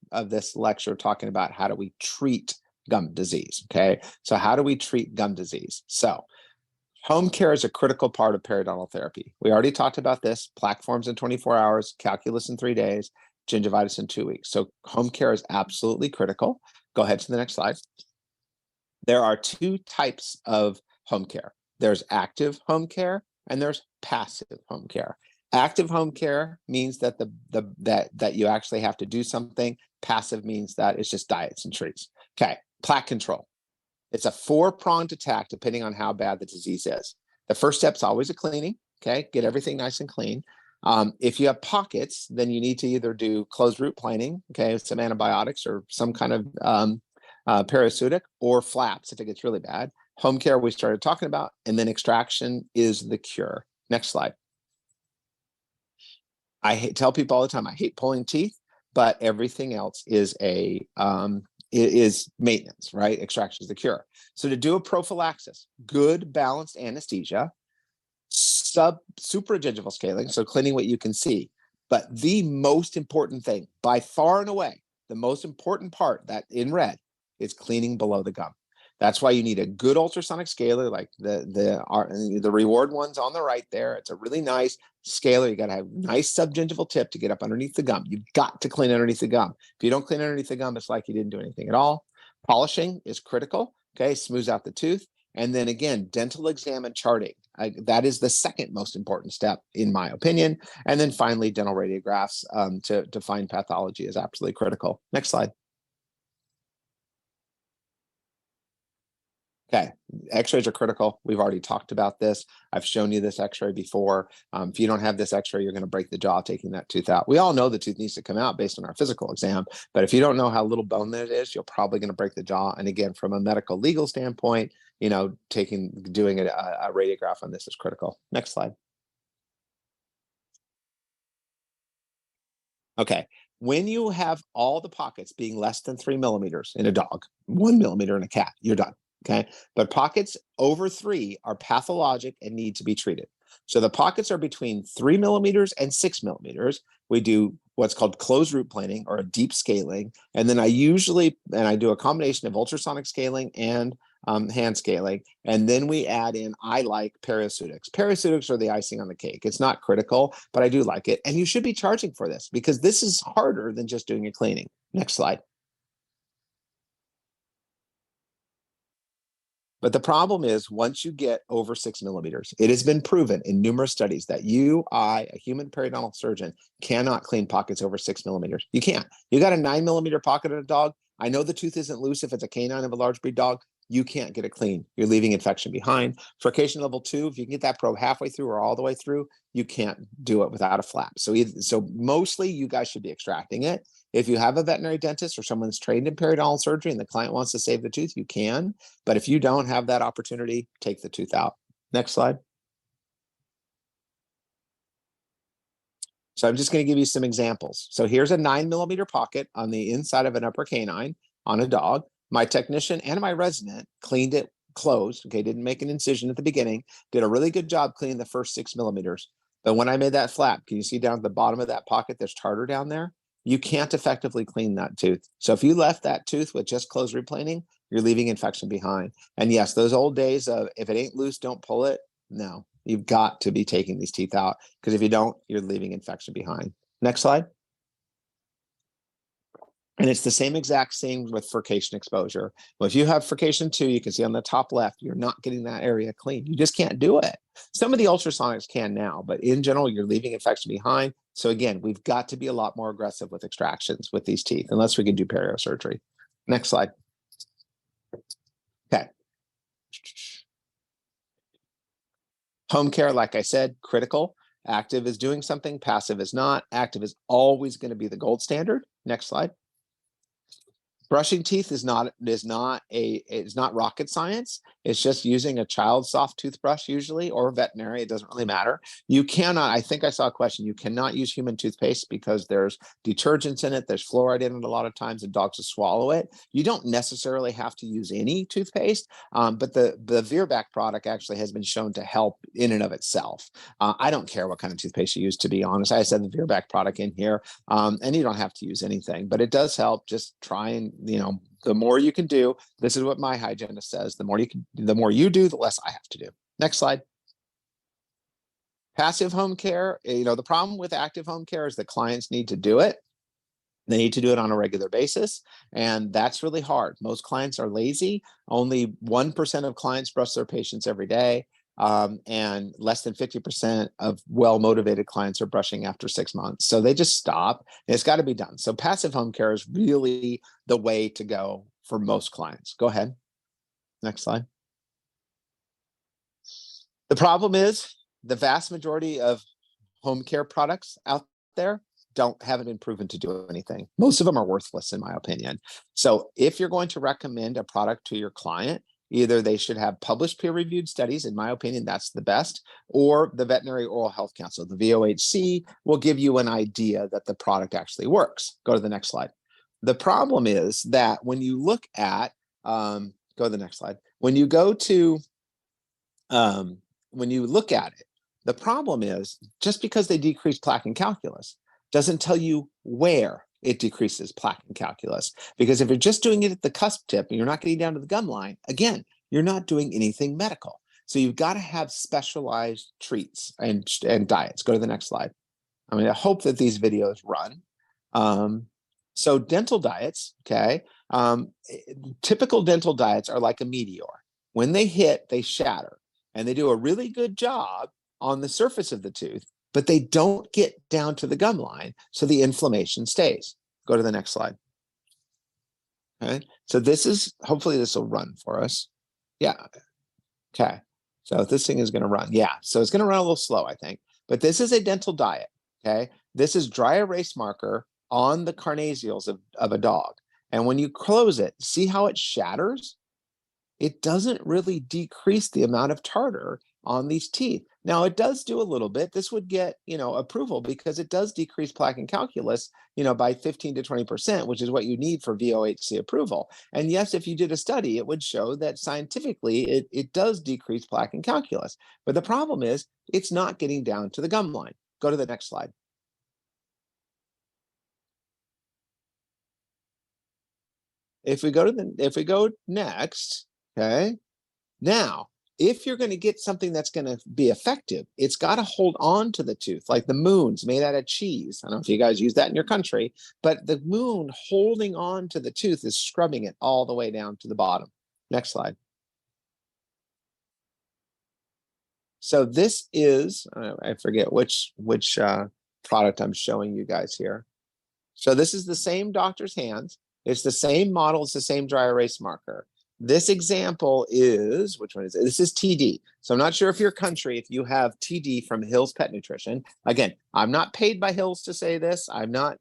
lecture talking about how do we treat gum disease. Okay, so how do we treat gum disease? So home care is a critical part of periodontal therapy. We already talked about this: plaque forms in 24 hours, calculus in 3 days, gingivitis in 2 weeks. So home care is absolutely critical. Go ahead to the next slide. There are two types of home care. There's active home care and there's passive home care. Active home care means that that you actually have to do something. Passive means that it's just diets and treats. Okay, plaque control. It's a 4-pronged attack depending on how bad the disease is. The first step is always a cleaning. Okay, get everything nice and clean. If you have pockets, then you need to either do closed root planing, okay, some antibiotics or some kind of parasitic, or flaps if it gets really bad. Home care we started talking about, and then extraction is the cure. Next slide. Tell people all the time, I hate pulling teeth, but everything else is is maintenance, right? Extraction is the cure. So to do a prophylaxis, good balanced anesthesia, supragingival scaling, so cleaning what you can see. But the most important thing, by far and away, the most important part that in red is cleaning below the gum. That's why you need a good ultrasonic scaler, like the reward one's on the right there. It's a really nice scaler. You got to have nice subgingival tip to get up underneath the gum. You've got to clean underneath the gum. If you don't clean underneath the gum, it's like you didn't do anything at all. Polishing is critical. Okay, smooths out the tooth. And then again, dental exam and charting. That is the second most important step, in my opinion. And then finally, dental radiographs to find pathology is absolutely critical. Next slide. Okay, x-rays are critical. We've already talked about this. I've shown you this x-ray before. If you don't have this x-ray, you're going to break the jaw taking that tooth out. We all know the tooth needs to come out based on our physical exam, but if you don't know how little bone that is, you're probably going to break the jaw. And again, from a medical legal standpoint, you know, doing a radiograph on this is critical. Next slide. Okay, when you have all the pockets being less than 3 millimeters in a dog, 1 millimeter in a cat, you're done. Okay, but pockets over 3 are pathologic and need to be treated. So the pockets are between 3 millimeters and 6 millimeters. We do what's called closed root planing or a deep scaling. And then I do a combination of ultrasonic scaling and hand scaling. And then we add in, I like parasitics. Parasitics are the icing on the cake. It's not critical, but I do like it. And you should be charging for this because this is harder than just doing a cleaning. Next slide. But the problem is once you get over 6 millimeters, it has been proven in numerous studies that a human periodontal surgeon, cannot clean pockets over 6 millimeters. You can't. You got a 9 millimeter pocket in a dog. I know the tooth isn't loose if it's a canine of a large breed dog. You can't get it clean. You're leaving infection behind. Furcation level 2, if you can get that probe halfway through or all the way through, you can't do it without a flap. So mostly you guys should be extracting it. If you have a veterinary dentist or someone's trained in periodontal surgery and the client wants to save the tooth, you can. But if you don't have that opportunity, take the tooth out. Next slide. So I'm just going to give you some examples. So here's a 9 millimeter pocket on the inside of an upper canine on a dog. My technician and my resident cleaned it closed. Okay, didn't make an incision at the beginning. Did a really good job cleaning the first 6 millimeters. But when I made that flap, can you see down at the bottom of that pocket, there's tartar down there? You can't effectively clean that tooth. So if you left that tooth with just closed replaning, you're leaving infection behind. And yes, those old days of if it ain't loose, don't pull it. No, you've got to be taking these teeth out because if you don't, you're leaving infection behind. Next slide. And it's the same exact thing with furcation exposure. Well, if you have furcation 2, you can see on the top left, you're not getting that area clean. You just can't do it. Some of the ultrasonics can now, but in general, you're leaving infection behind. So again, we've got to be a lot more aggressive with extractions with these teeth, unless we can do perio surgery. Next slide. Okay. Home care, like I said, critical. Active is doing something, passive is not. Active is always going to be the gold standard. Next slide. Brushing teeth is not rocket science. It's just using a child's soft toothbrush usually, or veterinary. It doesn't really matter. You cannot, I think I saw a question, you cannot use human toothpaste because there's detergents in it, there's fluoride in it a lot of times, and dogs will swallow it. You don't necessarily have to use any toothpaste, but the Veerback product actually has been shown to help in and of itself. I don't care what kind of toothpaste you use, to be honest. I said the Veerback product in here, and you don't have to use anything, but it does help. Just try and, the more you can do, this is what my hygienist says, the more you do, the less I have to do. Next slide. Passive home care, the problem with active home care is that clients need to do it. They need to do it on a regular basis, and that's really hard. Most clients are lazy. Only 1% of clients brush their patients every day, and less than 50% of well-motivated clients are brushing after 6 months. So they just stop. It's got to be done. So passive home care is really the way to go for most clients. Go ahead. Next slide. The problem is the vast majority of home care products out there haven't been proven to do anything. Most of them are worthless, in my opinion. So if you're going to recommend a product to your client, either they should have published peer-reviewed studies, in my opinion, that's the best, or the Veterinary Oral Health Council, the VOHC, will give you an idea that the product actually works. Go to the next slide. The problem is that when you look at, go to the next slide. When you look at it, the problem is just because they decrease plaque and calculus doesn't tell you where it decreases plaque and calculus. Because if you're just doing it at the cusp tip and you're not getting down to the gum line, again, you're not doing anything medical. So you've got to have specialized treats and diets. Go to the next slide. I mean, I hope that these videos run. So dental diets, okay. Typical dental diets are like a meteor. When they hit, they shatter, and they do a really good job on the surface of the tooth, but they don't get down to the gum line, so the inflammation stays. Go to the next slide. Okay, so hopefully this will run for us. Yeah, okay, so this thing is gonna run. Yeah, so it's gonna run a little slow, I think, but this is a dental diet, okay? This is dry erase marker on the carnasials of a dog. And when you close it, see how it shatters? It doesn't really decrease the amount of tartar on these teeth. Now it does do a little bit. This would get, approval because it does decrease plaque and calculus, by 15 to 20%, which is what you need for VOHC approval. And yes, if you did a study, it would show that scientifically it does decrease plaque and calculus. But the problem is it's not getting down to the gum line. Go to the next slide. If we go next, okay, now, if you're going to get something that's going to be effective, it's got to hold on to the tooth, like the moon's made out of cheese. I don't know if you guys use that in your country, but the moon holding on to the tooth is scrubbing it all the way down to the bottom. Next slide. So this is, I forget which product I'm showing you guys here. So this is the same doctor's hands. It's the same model. It's the same dry erase marker. This example is, which one is it? This is TD. So I'm not sure if your country, if you have TD from Hill's Pet Nutrition. Again, I'm not paid by Hill's to say this. I'm not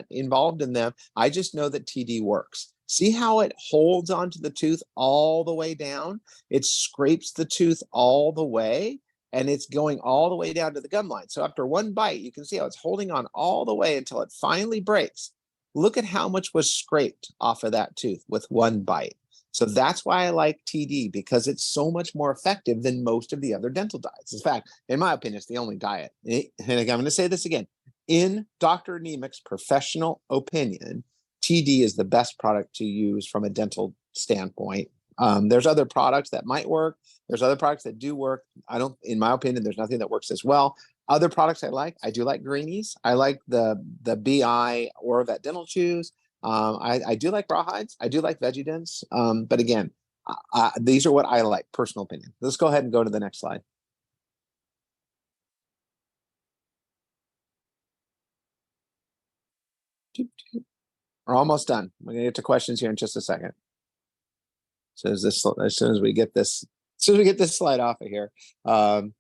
involved in them. I just know that TD works. See how it holds onto the tooth all the way down? It scrapes the tooth all the way, and it's going all the way down to the gum line. So after one bite, you can see how it's holding on all the way until it finally breaks. Look at how much was scraped off of that tooth with one bite. So that's why I like TD, because it's so much more effective than most of the other dental diets. In fact, in my opinion, it's the only diet. And again, I'm going to say this again. In Dr. Nemec's professional opinion, TD is the best product to use from a dental standpoint. There's other products that might work. There's other products that do work. In my opinion, there's nothing that works as well. Other products I do like Greenies. I like the BI or Vet Dental Chews. I do like Rawhides. I do like VeggieDents. But again, these are what I like, personal opinion. Let's go ahead and go to the next slide. We're almost done. We're gonna get to questions here in just a second. So as soon as we get this slide off of here, the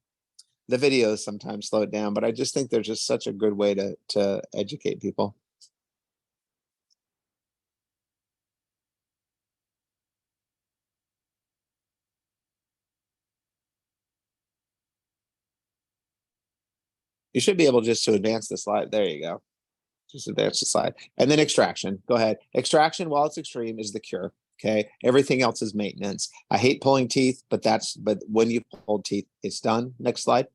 videos sometimes slow it down, but I just think there's just such a good way to educate people. You should be able just to advance the slide. There you go. Just advance the slide. And then extraction. Go ahead. Extraction, while it's extreme, is the cure. Okay. Everything else is maintenance. I hate pulling teeth, but when you pull teeth, it's done. Next slide.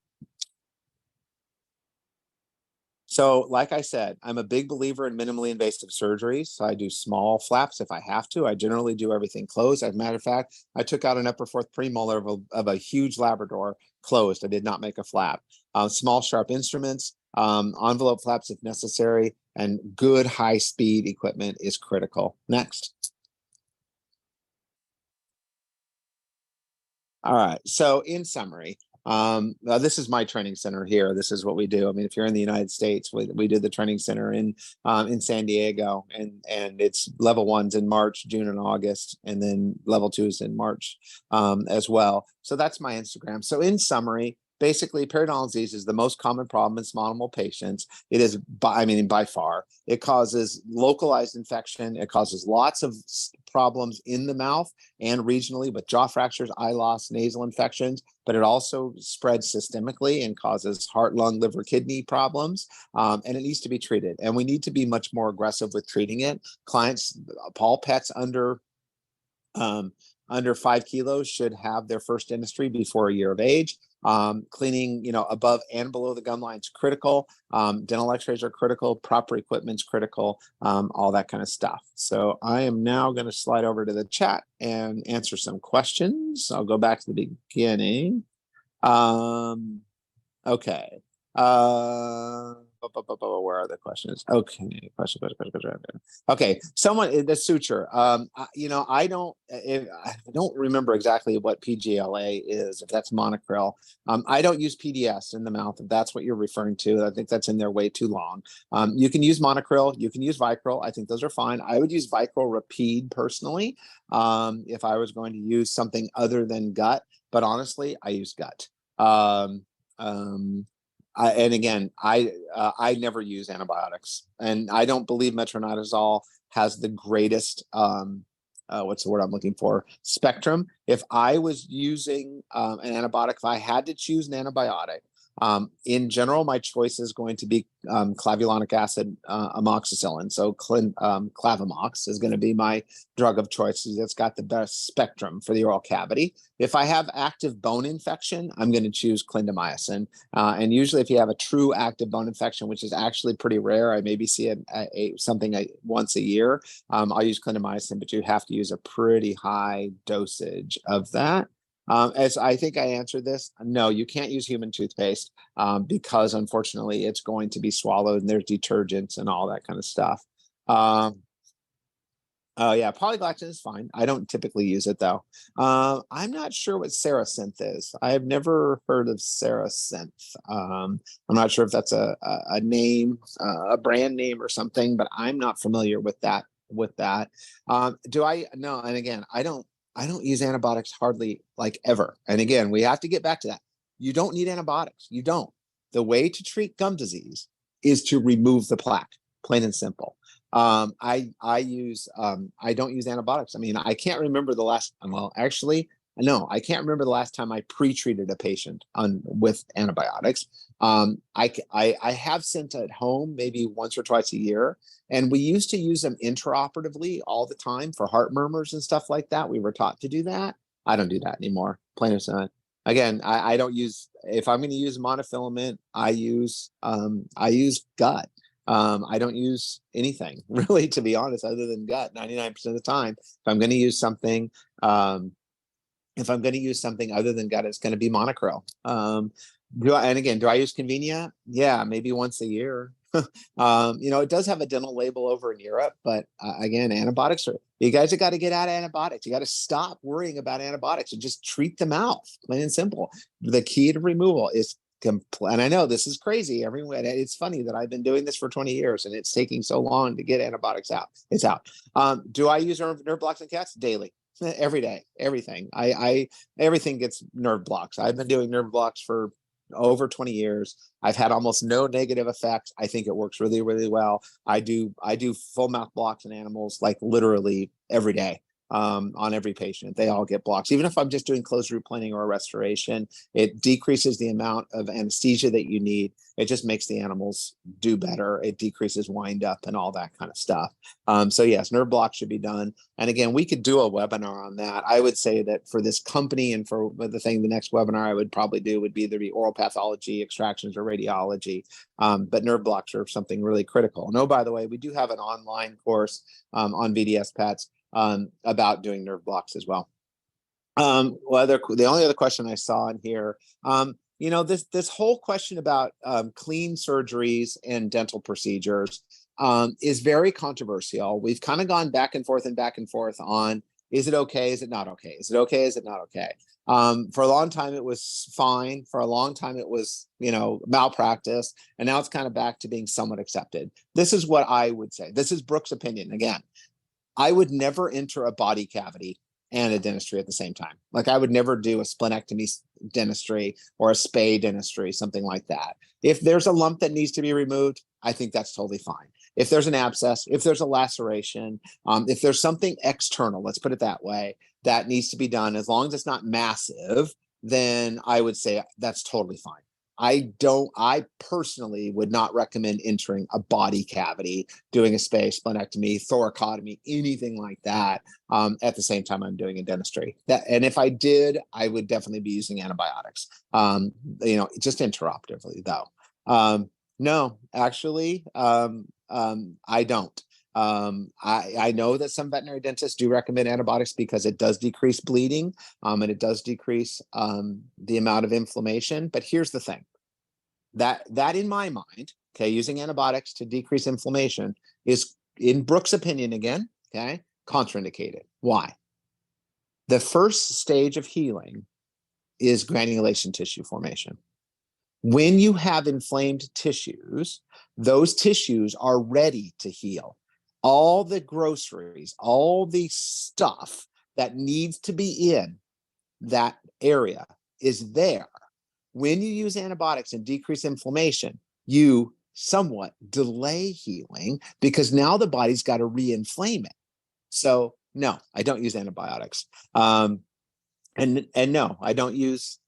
So like I said, I'm a big believer in minimally invasive surgeries. So I do small flaps if I have to. I generally do everything closed. As a matter of fact, I took out an upper fourth premolar of a huge Labrador closed. I did not make a flap. Small sharp instruments, envelope flaps if necessary, and good high speed equipment is critical. Next. All right. So in summary, this is my training center here. This is what we do. I mean, if you're in the United States, we did the training center in San Diego, and it's level 1's in March, June, and August, and then level 2 is in March as well. So that's my Instagram. So in summary, basically, periodontal disease is the most common problem in small animal patients. It is, by far. It causes localized infection. It causes lots of problems in the mouth and regionally with jaw fractures, eye loss, nasal infections, but it also spreads systemically and causes heart, lung, liver, kidney problems, and it needs to be treated. And we need to be much more aggressive with treating it. Clients, all pets under 5 kilos should have their first dentistry before a year of age. Cleaning, above and below the gum line is critical. Dental x-rays are critical. Proper equipment's critical. All that kind of stuff. So I am now going to slide over to the chat and answer some questions. I'll go back to the beginning. Okay. Where are the questions? Okay, question. Okay, the suture. I don't remember exactly what PGLA is. If that's monocryl, I don't use PDS in the mouth. If that's what you're referring to, I think that's in there way too long. You can use monocryl. You can use Vicryl. I think those are fine. I would use Vicryl Rapide personally if I was going to use something other than gut. But honestly, I use gut. I never use antibiotics, and I don't believe metronidazole has the greatest what's the word I'm looking for, spectrum. If I was using an antibiotic, if I had to choose an antibiotic, in general, my choice is going to be clavulanic acid amoxicillin. So Clavamox is going to be my drug of choice. It's got the best spectrum for the oral cavity. If I have active bone infection, I'm going to choose clindamycin. And usually if you have a true active bone infection, which is actually pretty rare, I maybe see something once a year, I'll use clindamycin, but you have to use a pretty high dosage of that. As I think I answered this, no, you can't use human toothpaste because unfortunately it's going to be swallowed and there's detergents and all that kind of stuff. Oh yeah, polyglactin is fine. I don't typically use it though. I'm not sure what Sarasynth is. I've never heard of Sarasynth. I'm not sure if that's a name, a brand name or something, but I'm not familiar with that. With that, do I? No, and again, I don't use antibiotics hardly like ever. And again, we have to get back to that. You don't need antibiotics. You don't. The way to treat gum disease is to remove the plaque, plain and simple. I don't use antibiotics. I mean, I can't remember the last, well, actually, no, I can't remember the last time I pre-treated a patient with antibiotics. I have sent at home maybe once or twice a year, and we used to use them intraoperatively all the time for heart murmurs and stuff like that. We were taught to do that. I don't do that anymore. Plain and simple. Again, I don't use, if I'm going to use monofilament, I use gut. I don't use anything really, to be honest, other than gut 99% of the time. If I'm going to use something, if I'm going to use something other than gut, it's going to be monocryl. And again, do I use Convenia? Yeah, maybe once a year. It does have a dental label over in Europe, but again, antibiotics you guys have got to get out of antibiotics. You got to stop worrying about antibiotics and just treat the mouth, plain and simple. The key to removal is and I know this is crazy. Everyone, it's funny that I've been doing this for 20 years and it's taking so long to get antibiotics out. It's out. Do I use nerve blocks in cats? Daily, every day, everything. Everything gets nerve blocks. I've been doing nerve blocks for over 20 years. I've had almost no negative effects. I think it works really, really well. I do full mouth blocks in animals like literally every day. On every patient, they all get blocks. Even if I'm just doing closed root planing or a restoration, it decreases the amount of anesthesia that you need. It just makes the animals do better. It decreases wind up and all that kind of stuff. So yes, nerve blocks should be done. And again, we could do a webinar on that. I would say that for this company and for the next webinar I would probably do would either be oral pathology, extractions, or radiology. But nerve blocks are something really critical. And oh, by the way, we do have an online course on VDS Pets about doing nerve blocks as well. The only other question I saw in here, this whole question about clean surgeries and dental procedures is very controversial. We've kind of gone back and forth on, is it okay? Is it not okay? Is it okay? Is it not okay? For a long time, it was fine. For a long time, it was, malpractice. And now it's kind of back to being somewhat accepted. This is what I would say. This is Brooke's opinion. Again, I would never enter a body cavity and a dentistry at the same time. Like I would never do a splenectomy dentistry or a spay dentistry, something like that. If there's a lump that needs to be removed, I think that's totally fine. If there's an abscess, if there's a laceration, if there's something external, let's put it that way, that needs to be done, as long as it's not massive, then I would say that's totally fine. I personally would not recommend entering a body cavity, doing a spay, splenectomy, thoracotomy, anything like that at the same time I'm doing a dentistry. And if I did, I would definitely be using antibiotics, just intraoperatively though. No, actually, I don't. I know that some veterinary dentists do recommend antibiotics because it does decrease bleeding and it does decrease the amount of inflammation. But here's the thing, that in my mind, okay, using antibiotics to decrease inflammation is, in Brooke's opinion again, okay, contraindicated. Why? The first stage of healing is granulation tissue formation. When you have inflamed tissues, those tissues are ready to heal. All the groceries, all the stuff that needs to be in that area is there. When you use antibiotics and decrease inflammation, you somewhat delay healing because now the body's got to re-inflame it. So no, I don't use antibiotics. And no, I don't use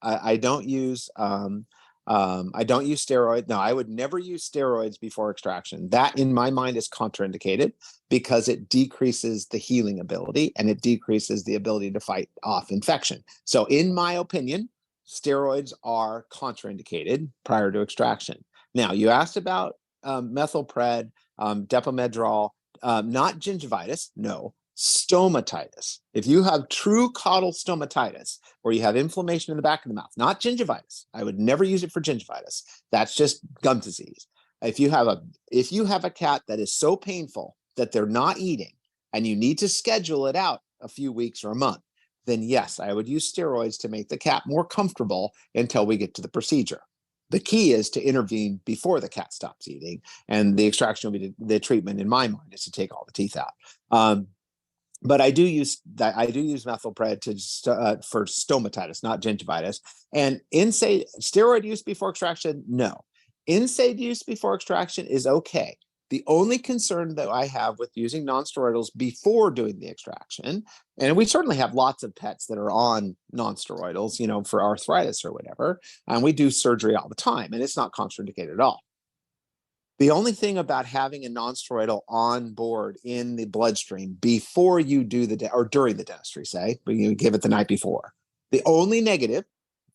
steroids. No, I would never use steroids before extraction. That in my mind is contraindicated because it decreases the healing ability and it decreases the ability to fight off infection. So in my opinion, steroids are contraindicated prior to extraction. Now, you asked about methylpred, depomedrol, not gingivitis, no, stomatitis. If you have true caudal stomatitis, where you have inflammation in the back of the mouth, not gingivitis, I would never use it for gingivitis. That's just gum disease. If you have a cat that is so painful that they're not eating, and you need to schedule it out a few weeks or a month, then yes, I would use steroids to make the cat more comfortable until we get to the procedure. The key is to intervene before the cat stops eating, and the extraction will be the treatment in my mind is to take all the teeth out. But I do use methylpred for stomatitis, not gingivitis. And NSAID steroid use before extraction, no. NSAID use before extraction is okay. The only concern that I have with using nonsteroidals before doing the extraction, and we certainly have lots of pets that are on nonsteroidals, you know, for arthritis or whatever, and we do surgery all the time, and it's not contraindicated at all. The only thing about having a nonsteroidal on board in the bloodstream before you do or during the dentistry, say, but you give it the night before, the only negative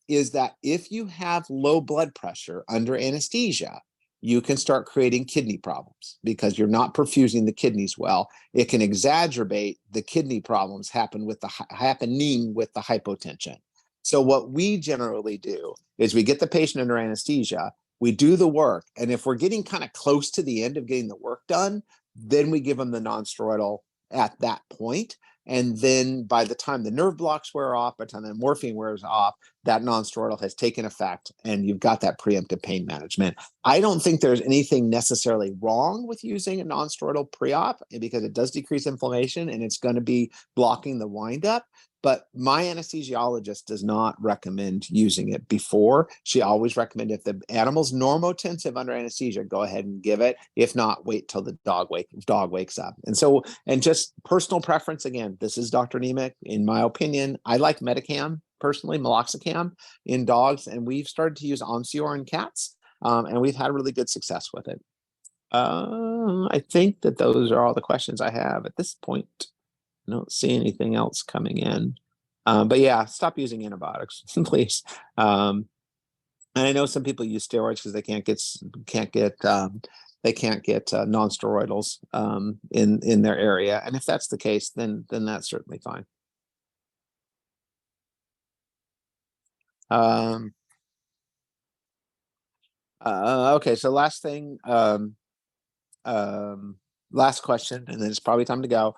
is that if you have low blood pressure under anesthesia, you can start creating kidney problems because you're not perfusing the kidneys well. It can exacerbate the kidney problems happening with the hypotension. So what we generally do is we get the patient under anesthesia, we do the work, and if we're getting kind of close to the end of getting the work done, then we give them the nonsteroidal at that point. And then by the time the nerve blocks wear off, by the time the morphine wears off, that nonsteroidal has taken effect and you've got that preemptive pain management. I don't think there's anything necessarily wrong with using a nonsteroidal pre-op because it does decrease inflammation and it's going to be blocking the windup. But my anesthesiologist does not recommend using it before. She always recommends if the animal's normotensive under anesthesia, go ahead and give it. If not, wait till the dog wakes up. And just personal preference, again, this is Dr. Nemec. In my opinion, I like Metacam, personally, meloxicam in dogs, and we've started to use Onsior in cats, and we've had really good success with it. I think that those are all the questions I have at this point. I don't see anything else coming in. But yeah, stop using antibiotics, please. And I know some people use steroids because they can't get nonsteroidals in their area. And if that's the case, then that's certainly fine. Okay, so last thing, last question, and then it's probably time to go.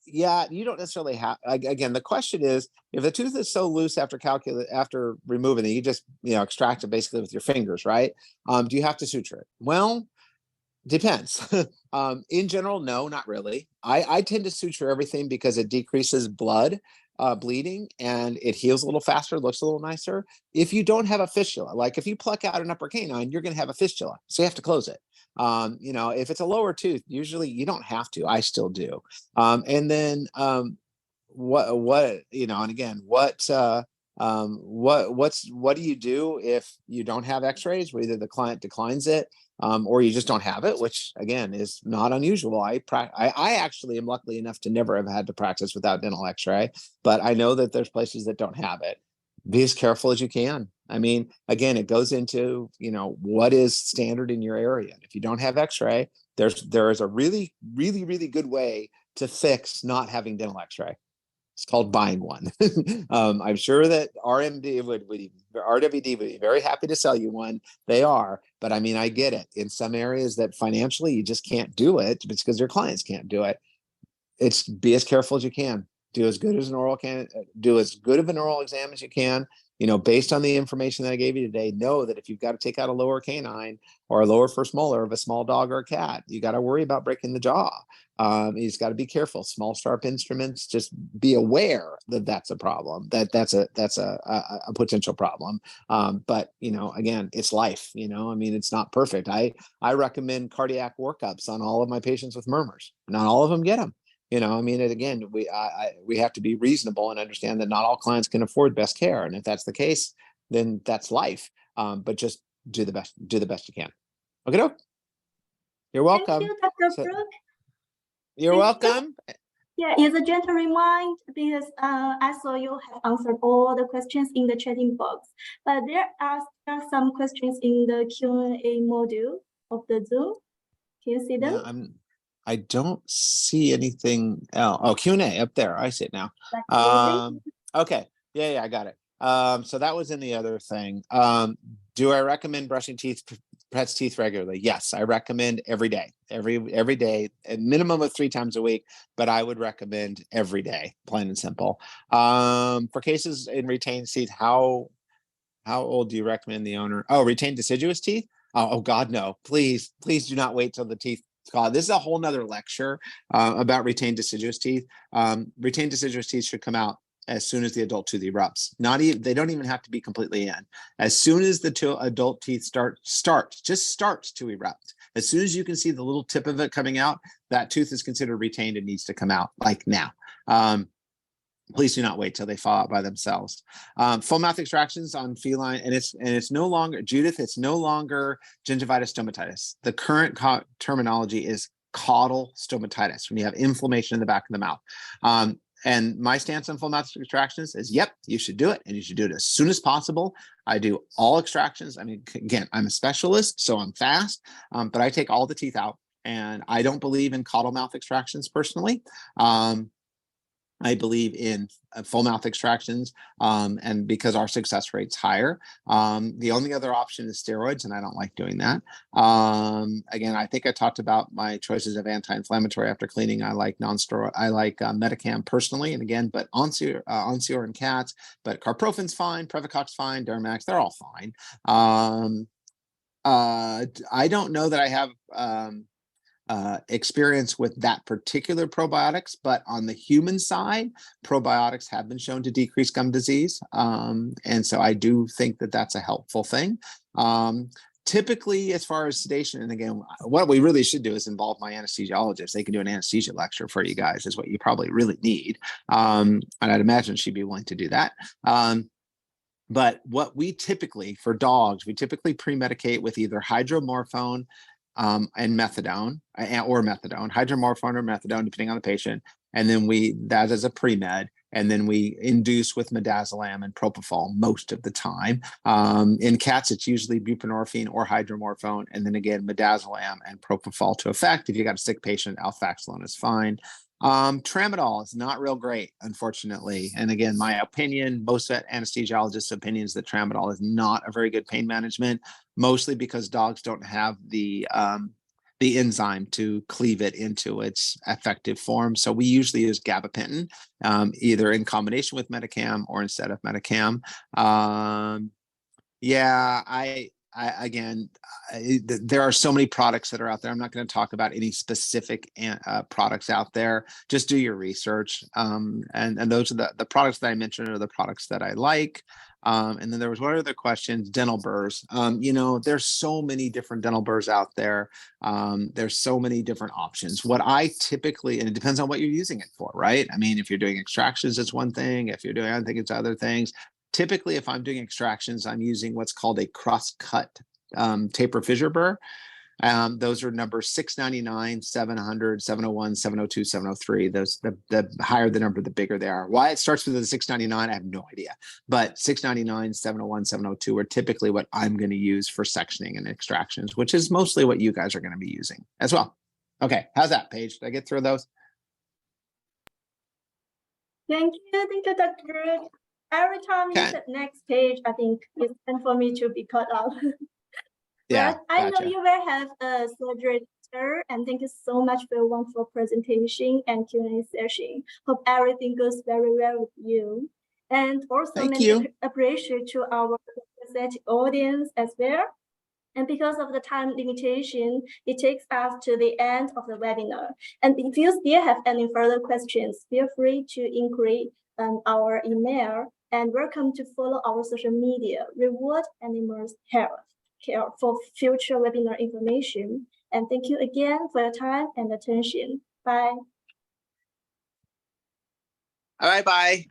Yeah, you don't necessarily have, again, the question is, if the tooth is so loose after removing it, you just, extract it basically with your fingers, right? Do you have to suture it? Well, depends. In general, no, not really. I tend to suture everything because it decreases bleeding, and it heals a little faster, looks a little nicer. If you don't have a fistula, like if you pluck out an upper canine, you're going to have a fistula, so you have to close it. If it's a lower tooth, usually you don't have to. I still do. And then what do you do if you don't have x-rays, where either the client declines it or you just don't have it, which again is not unusual. I actually am lucky enough to never have had to practice without dental x-ray, but I know that there's places that don't have it. Be as careful as you can. I mean, again, it goes into, what is standard in your area. If you don't have x-ray, there is a really, really, really good way to fix not having dental x-ray. It's called buying one. I'm sure that RWD would be very happy to sell you one. They are, but I mean, I get it. In some areas that financially you just can't do it, it's because your clients can't do it. Be as careful as you can. Do as good of an oral exam as you can. Based on the information that I gave you today, know that if you've got to take out a lower canine or a lower first molar of a small dog or a cat, you got to worry about breaking the jaw. You've got to be careful. Small sharp instruments, just be aware that that's a problem, that's a potential problem. But again, it's life. It's not perfect. I recommend cardiac workups on all of my patients with murmurs. Not all of them get them. Again, we have to be reasonable and understand that not all clients can afford best care. And if that's the case, then that's life. But just do the best you can. Okay, doke. You're welcome. Thank you, Dr. Brooke. You're welcome. Yeah, it's a gentle reminder because I saw you have answered all the questions in the chatting box, but there are some questions in the Q&A module of the Zoom. Can you see them? Yeah, I don't see anything else. Oh, Q&A up there. I see it now. Okay. Yeah, I got it. So that was in the other thing. Do I recommend brushing teeth Brett's teeth regularly? Yes, I recommend every day, every day, a minimum of 3 times a week, but I would recommend every day, plain and simple. For cases in retained teeth, how old do you recommend the owner? Oh, retained deciduous teeth? Oh God, no, please do not wait till the teeth. God, this is a whole nother lecture about retained deciduous teeth. Retained deciduous teeth should come out as soon as the adult tooth erupts. Not even, they don't even have to be completely in. As soon as the adult teeth just starts to erupt. As soon as you can see the little tip of it coming out, that tooth is considered retained and needs to come out, like now. Please do not wait till they fall out by themselves. Full mouth extractions on feline, and it's no longer, Judith, it's no longer gingivitis stomatitis. The current terminology is caudal stomatitis, when you have inflammation in the back of the mouth. And my stance on full mouth extractions is, yep, you should do it, and you should do it as soon as possible. I do all extractions. I mean, again, I'm a specialist, so I'm fast, but I take all the teeth out, and I don't believe in caudal mouth extractions personally. I believe in full mouth extractions, and because our success rate's higher. The only other option is steroids, and I don't like doing that. Again, I think I talked about my choices of anti-inflammatory after cleaning. I like non-steroid. I like Metacam personally, and again, but Onsior in cats, but Carprofen's fine, Previcox's fine, Dermax, they're all fine. I don't know that I have experience with that particular probiotics, but on the human side, probiotics have been shown to decrease gum disease. And so I do think that that's a helpful thing. Typically, as far as sedation, and again, what we really should do is involve my anesthesiologist. They can do an anesthesia lecture for you guys, is what you probably really need. And I'd imagine she'd be willing to do that. But what we typically, for dogs, we typically pre-medicate with either hydromorphone and methadone, or methadone, hydromorphone or methadone, depending on the patient. And then that is a pre-med. And then we induce with midazolam and propofol most of the time. In cats, it's usually buprenorphine or hydromorphone. And then again, midazolam and propofol to effect. If you got a sick patient, alfaxolone is fine. Tramadol is not real great, unfortunately. And again, my opinion, most anesthesiologists' opinions, that tramadol is not a very good pain management, mostly because dogs don't have the enzyme to cleave it into its effective form. So we usually use gabapentin, either in combination with Metacam or instead of Metacam. There are so many products that are out there. I'm not going to talk about any specific products out there. Just do your research. And those are the products that I mentioned are the products that I like. And then there was one other question, dental burrs. There's so many different dental burrs out there. There's so many different options. What I typically, and it depends on what you're using it for, right? I mean, if you're doing extractions, it's one thing. If you're doing, I think it's other things. Typically, if I'm doing extractions, I'm using what's called a cross-cut taper fissure burr. Those are numbers 699, 700, 701, 702, 703. Those, the higher the number, the bigger they are. Why it starts with the 699, I have no idea. But 699, 701, 702 are typically what I'm going to use for sectioning and extractions, which is mostly what you guys are going to be using as well. Okay, how's that, Paige? Did I get through those? Thank you, Dr. Every time you said next page, I think it's time for me to be cut off. Yeah, but I know you will have a surgery later, and thank you so much for your wonderful presentation and Q&A session. Hope everything goes very well with you. And also many appreciation to our audience as well. And because of the time limitation, it takes us to the end of the webinar. And if you still have any further questions, feel free to inquiry our email, and welcome to follow our social media, Reward Animals Health Care, for future webinar information. And thank you again for your time and attention. Bye. All right, bye.